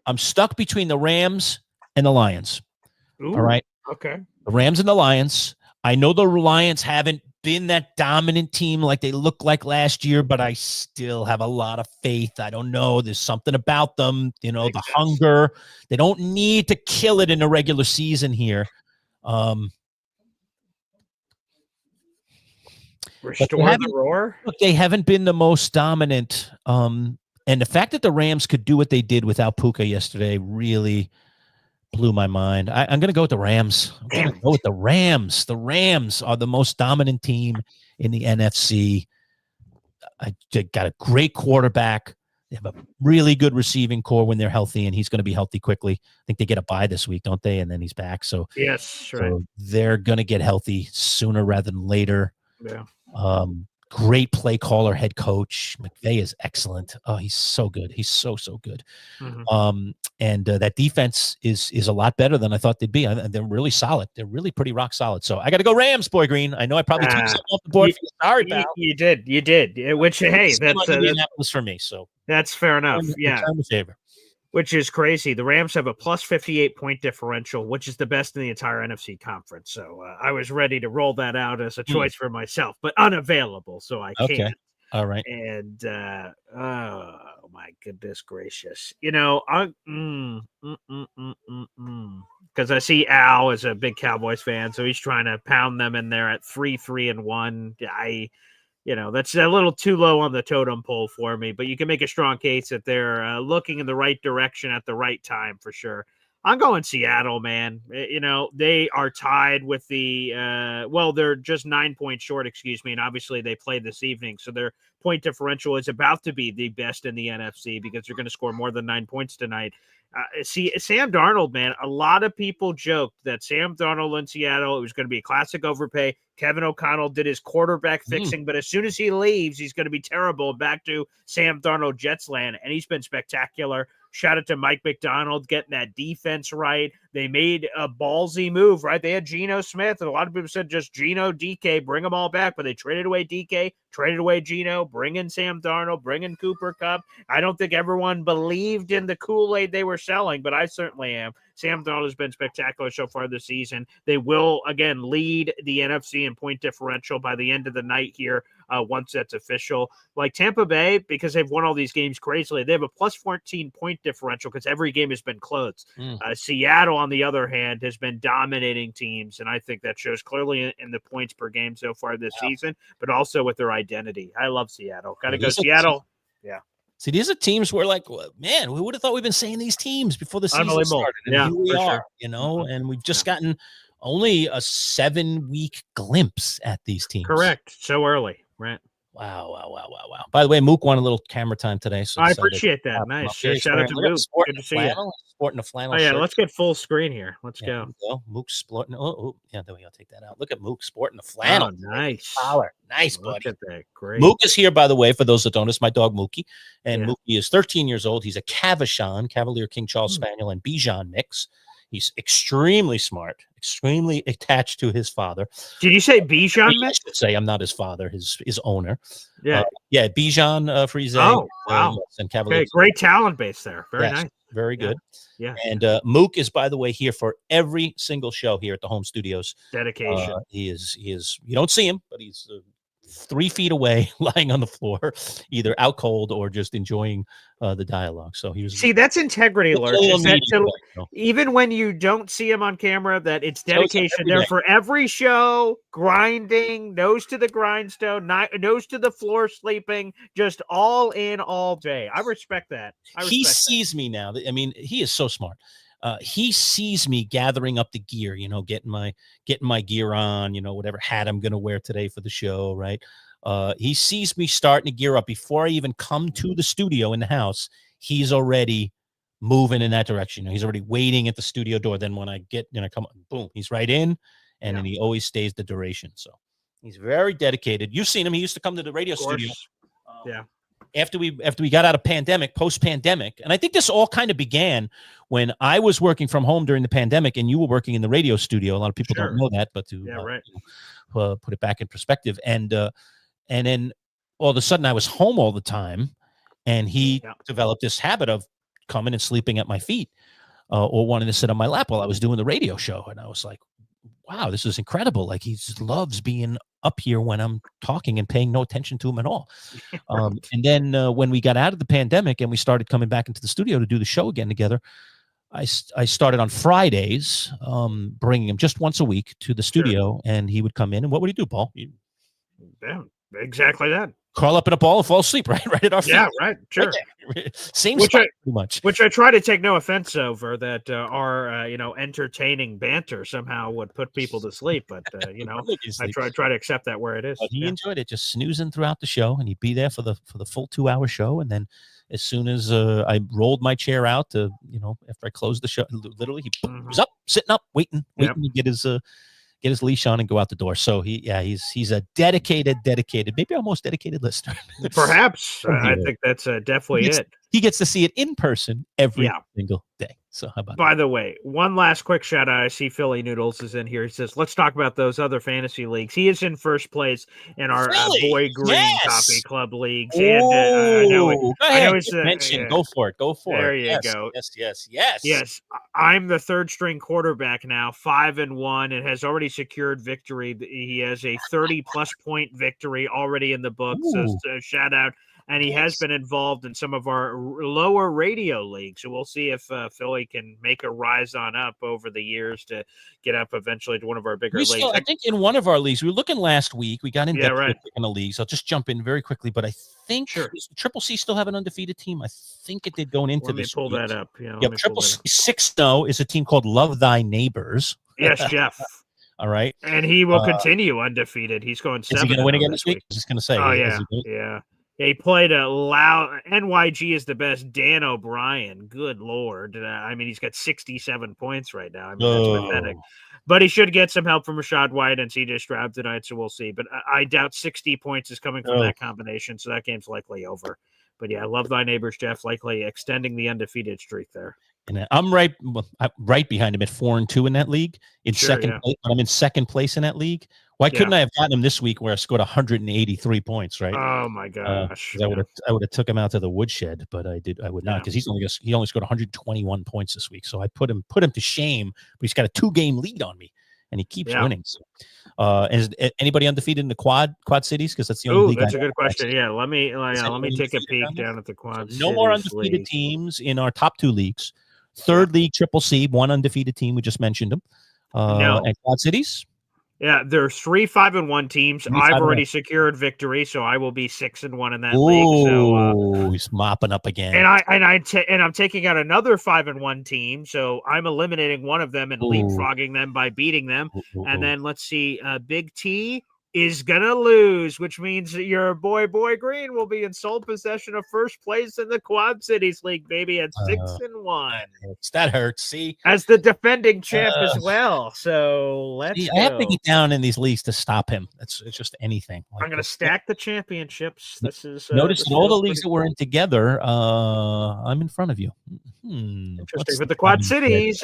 I'm stuck between the Rams and the Lions. Ooh, all right. Okay. The Rams and the Lions. I know the Lions haven't been that dominant team like they looked like last year, but I still have a lot of faith. I don't know. There's something about them, the hunger. They don't need to kill it in the regular season here. Restore the roar. Look, they haven't been the most dominant. And the fact that the Rams could do what they did without Puka yesterday really blew my mind. I'm going to go with the Rams. I'm going to go with the Rams. The Rams are the most dominant team in the NFC. They got a great quarterback. They have a really good receiving core when they're healthy, and he's going to be healthy quickly. I think they get a bye this week, don't they? And then he's back. So yes, right. So they're going to get healthy sooner rather than later. Yeah. Great play caller, head coach. McVay is excellent. Oh, he's so good. He's so good. Mm-hmm. And that defense is a lot better than I thought they'd be. They're really solid. They're really pretty rock solid. So I got to go Rams, Boy Green. I know I probably took something off the board. Sorry, pal. You did. Which hey, that's Indianapolis for me. So that's fair enough. Yeah. Favor. Which is crazy. The Rams have a plus 58 point differential, which is the best in the entire NFC conference. So I was ready to roll that out as a choice for myself, but unavailable. So I can't. All right. And oh my goodness gracious. Because I see Al is a big Cowboys fan, so he's trying to pound them in there at 3-3-1. That's a little too low on the totem pole for me, but you can make a strong case that they're looking in the right direction at the right time for sure. I'm going Seattle, man. They are tied with they're just 9 points short, and obviously they play this evening, so their point differential is about to be the best in the NFC because they're going to score more than 9 points tonight. Sam Darnold, man, a lot of people joked that Sam Darnold in Seattle, it was going to be a classic overpay. Kevin O'Connell did his quarterback fixing, but as soon as he leaves, he's going to be terrible. Back to Sam Darnold Jets land, and he's been spectacular. Shout out to Mike McDonald getting that defense right. They made a ballsy move, right? They had Geno Smith, and a lot of people said just Geno, DK, bring them all back, but they traded away DK, traded away Geno, bring in Sam Darnold, bring in Cooper Kupp. I don't think everyone believed in the Kool-Aid they were selling, but I certainly am. Sam Darnold has been spectacular so far this season. They will, again, lead the NFC in point differential by the end of the night here once that's official. Like Tampa Bay, because they've won all these games crazily, they have a plus 14 point differential because every game has been close. Seattle, on the other hand, has been dominating teams, and I think that shows clearly in the points per game so far this season, but also with their identity. I love Seattle. Got to go Seattle. Yeah. See, these are teams where, man, we would have thought we've been saying these teams before the season started. And here we are, and we've just gotten only a 7-week glimpse at these teams. Correct. So early, right? Wow. By the way, Mook won a little camera time today. So I appreciate that. Nice. Shout out to Mook. Good to see you. Sporting a flannel Oh, yeah, shirt. let's get full screen here. Let's go. Mook's sporting. Yeah, there we go. Take that out. Look at Mook sporting a flannel. Oh, nice. Collar. Nice, Look buddy. at that. Great. Mook is here, by the way, for those that don't know. It's my dog, Mookie. And Mookie is 13 years old. He's a Cavachon, Cavalier King Charles Spaniel, and Bichon mix. He's extremely smart, extremely attached to his father. Did you say Bichon I mix? should say I'm not his father, his owner. Yeah. Bichon Frise. Oh, wow. And Cavalier. Okay, great talent base there. Very nice. Very good. Yeah. And Mook is, by the way, here for every single show here at the home studios. Dedication. He is. You don't see him, but he's 3 feet away, lying on the floor, either out cold or just enjoying the dialogue. So he was. See, that's integrity, Lerch. Even when you don't see him on camera, that it's dedication there for every show, grinding, nose to the grindstone, nose to the floor, sleeping, just all in all day. I respect that. He sees me now. I mean, he is so smart. He sees me gathering up the gear, getting my gear on, whatever hat I'm going to wear today for the show. Right. He sees me starting to gear up before I even come to the studio in the house. He's already moving in that direction. He's already waiting at the studio door. Then when I come, boom, he's right in, and then he always stays the duration. So he's very dedicated. You've seen him. He used to come to the radio studio. After we got out of post-pandemic, and I think this all kind of began when I was working from home during the pandemic, and you were working in the radio studio. A lot of people don't know that, but to put it back in perspective, and then all of a sudden I was home all the time, and he developed this habit of coming and sleeping at my feet, or wanting to sit on my lap while I was doing the radio show, and I was like, wow, this is incredible. Like, he just loves being up here when I'm talking and paying no attention to him at all. And then when we got out of the pandemic and we started coming back into the studio to do the show again together, I started on Fridays, bringing him just once a week to the studio, and he would come in. And what would he do, Paul? Exactly that. Crawl up in a ball and fall asleep, right at our feet. Yeah, right. Sure. Right. Same spot, pretty much. Which I try to take no offense over, that our entertaining banter somehow would put people to sleep, but I try to accept that where it is. But he enjoyed it, just snoozing throughout the show, and he'd be there for the full 2-hour show. And then as soon as I rolled my chair out to after I closed the show, literally he was up, sitting up, waiting to get his leash on and go out the door. So he's a dedicated, maybe our most dedicated listener. Perhaps. I think that's definitely it. He gets to see it in person every single day. So how about By the way, one last quick shout out. I see Philly Noodles is in here. He says, let's talk about those other fantasy leagues. He is in first place in our Boy Green Coffee Club leagues. And I know it's mentioned. Go for it. There you go. Yes. I'm the third string quarterback now, 5-1, and has already secured victory. He has a 30+ point victory already in the book. So shout out. And he has been involved in some of our lower radio leagues. So we'll see if Philly can make a rise on up over the years to get up eventually to one of our bigger leagues. I think in one of our leagues, we were looking last week. We got in in the leagues. I'll just jump in very quickly, but I think does Triple C still have an undefeated team? I think it did going into this. Let me pull that up. Triple C 6-0 is a team called Love Thy Neighbors. Yes, Jeff. All right. And he will continue undefeated. He's going 7. Is he going to win again this week? I was just going to say. Oh, yeah. He played a loud NYG is the best. Dan O'Brien. Good Lord. He's got 67 points right now. That's pathetic. But he should get some help from Rashad White and CJ Stroud tonight, so we'll see. But I doubt 60 points is coming from that combination, so that game's likely over. But yeah, I love thy neighbors, Jeff, likely extending the undefeated streak there. And I'm right behind him at 4-2 in that league. Second place, but I'm in second place in that league. Why couldn't I have gotten him this week where I scored 183 points? Right? Oh my gosh! I would have took him out to the woodshed, but I would not, because he only scored 121 points this week. So I put him to shame. But he's got a 2-game lead on me, and he keeps winning. So, is anybody undefeated in the quad cities? Because that's the only league. That's a good question. Yeah, let me take a peek down at the quad. So no more undefeated teams in our top 2 leagues. Third league, Triple C, 1 undefeated team. We just mentioned them. And quad cities. Yeah, there's 3 5-1 teams. 3 I've 5-1. already secured victory, so I will be 6-1 in that league. So he's mopping up again. and I'm taking out another 5-1 team, so I'm eliminating one of them and leapfrogging them by beating them. And then let's see, Big T is gonna lose, which means that your boy Green will be in sole possession of first place in the Quad Cities League, baby, at 6-1. That hurts. See, as the defending champ as well. So let's go. I have to get down in these leagues to stop him. It's just anything. Like I'm going to stack the championships. This is notice in all the leagues that we're in together. I'm in front of you. Interesting. But the Quad Cities,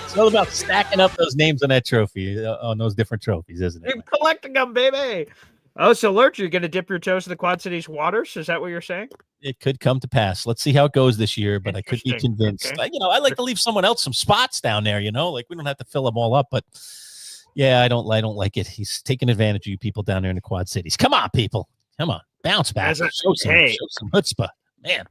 it's all about stacking up those names on that trophy, on those different trophies, isn't it? You're collecting them, baby. Oh, so Lerch, you're going to dip your toes in the Quad Cities waters? Is that what you're saying? It could come to pass. Let's see how it goes this year, but I could be convinced. Okay. I like to leave someone else some spots down there, like we don't have to fill them all up, but yeah, I don't like it. He's taking advantage of you people down there in the Quad Cities. Come on, people. Come on. Bounce back. Show some chutzpah. Man.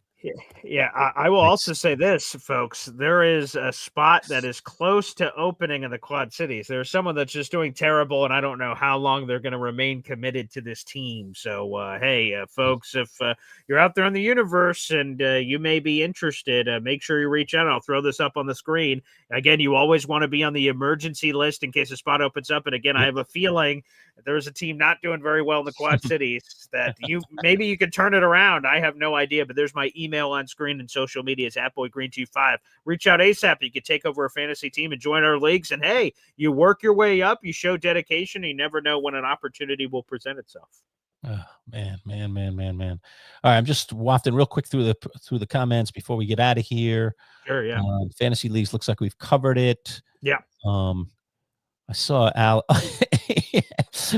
Yeah, I will also say this, folks. There is a spot that is close to opening in the Quad Cities. There's someone that's just doing terrible, and I don't know how long they're going to remain committed to this team. So, hey, folks, if you're out there in the universe and you may be interested, make sure you reach out. I'll throw this up on the screen. Again, you always want to be on the emergency list in case a spot opens up. And again, I have a feeling there's a team not doing very well in the Quad Cities that maybe you can turn it around. I have no idea, but there's my email on screen and social media is @boygreen25. Reach out ASAP. You can take over a fantasy team and join our leagues. And hey, you work your way up, you show dedication, you never know when an opportunity will present itself. Oh, man. All right, I'm just wafting real quick through the comments before we get out of here. Sure, yeah. Fantasy leagues looks like we've covered it. Yeah. I saw Al,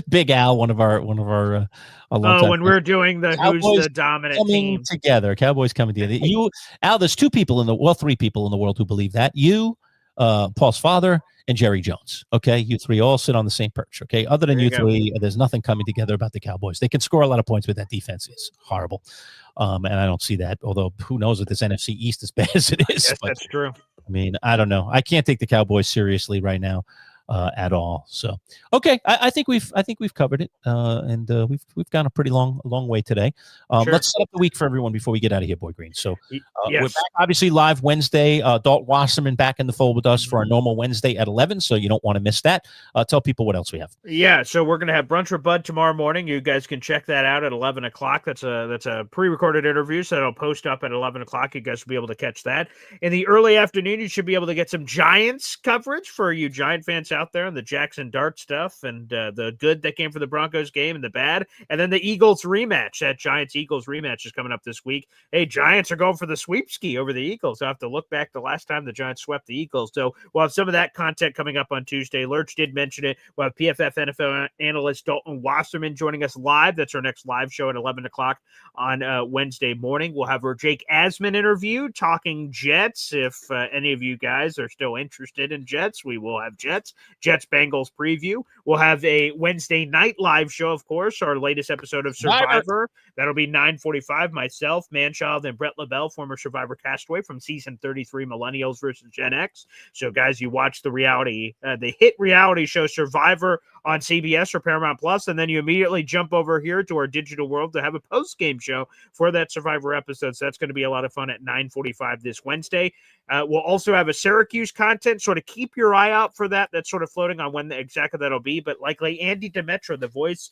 Big Al, one of our when we're doing the Cowboys who's the dominant team together. Cowboys coming together. You, Al, there's 3 people in the world who believe that. You, Paul's father, and Jerry Jones. Okay, you 3 all sit on the same perch. Okay, other than you 3, there's nothing coming together about the Cowboys. They can score a lot of points, but that defense is horrible. And I don't see that. Although who knows with this NFC East as bad as it is. Yes, that's true. I mean, I don't know. I can't take the Cowboys seriously right now. At all. So okay, I think we've covered it, and we've gone a pretty long way today. Sure. Let's set up the week for everyone before we get out of here, Boy Green. So yes. We're back, obviously live Wednesday. Dalt Wasserman back in the fold with us for our normal Wednesday at 11. So you don't want to miss that. Tell people what else we have. Yeah, so we're gonna have Brunch with Bud tomorrow morning. You guys can check that out at 11 o'clock. That's a pre-recorded interview, so it'll post up at 11 o'clock. You guys will be able to catch that. In the early afternoon, you should be able to get some Giants coverage for you Giant fans out there, and the Jaxson Dart stuff, and the good that came from the Broncos game and the bad, and then the Eagles rematch. That Giants-Eagles rematch is coming up this week. Hey, Giants are going for the sweep ski over the Eagles. I'll have to look back the last time the Giants swept the Eagles. So we'll have some of that content coming up on Tuesday. Lerch did mention it. We'll have PFF NFL analyst Dalton Wasserman joining us live. That's our next live show at 11 o'clock on Wednesday morning. We'll have our Jake Asman interview talking Jets. If any of you guys are still interested in Jets, we will have Jets Bengals preview. We'll have a Wednesday night live show, of course, our latest episode of Survivor. That'll be 9:45. Myself, Manchild, and Brett LaBelle, former Survivor castaway from season 33, Millennials versus Gen X. So, guys, you watch the hit reality show Survivor on CBS or Paramount Plus, and then you immediately jump over here to our digital world to have a post-game show for that Survivor episode. So that's going to be a lot of fun at 9:45 this Wednesday. We'll also have a Syracuse content, sort of keep your eye out for that. That's sort of floating on when exactly that'll be, but likely Andy Demetra, the voice,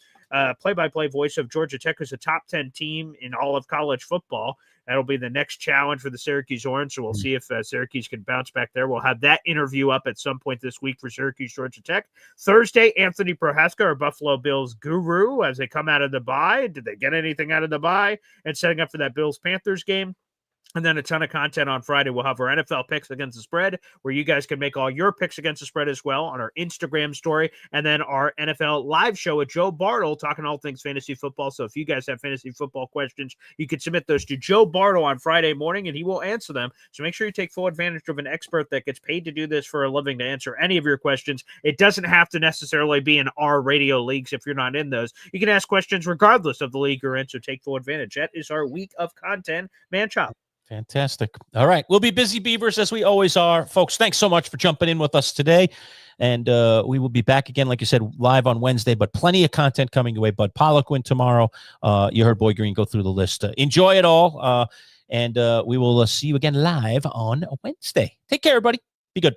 play-by-play voice of Georgia Tech, who's a top 10 team in all of college football. That'll be the next challenge for the Syracuse Orange, so we'll see if Syracuse can bounce back there. We'll have that interview up at some point this week for Syracuse, Georgia Tech. Thursday, Anthony Prohaska, our Buffalo Bills guru, as they come out of the bye. Did they get anything out of the bye? And setting up for that Bills-Panthers game. And then a ton of content on Friday. We'll have our NFL picks against the spread, where you guys can make all your picks against the spread as well on our Instagram story. And then our NFL live show with Joe Bartle, talking all things fantasy football. So if you guys have fantasy football questions, you can submit those to Joe Bartle on Friday morning, and he will answer them. So make sure you take full advantage of an expert that gets paid to do this for a living to answer any of your questions. It doesn't have to necessarily be in our radio leagues if you're not in those. You can ask questions regardless of the league you're in, so take full advantage. That is our week of content. Manchild. Fantastic. All right. We'll be busy beavers as we always are. Folks, thanks so much for jumping in with us today. And we will be back again, like you said, live on Wednesday, but plenty of content coming your way. Bud Poliquin tomorrow. You heard Boy Green go through the list. Enjoy it all. And we will see you again live on Wednesday. Take care, everybody. Be good.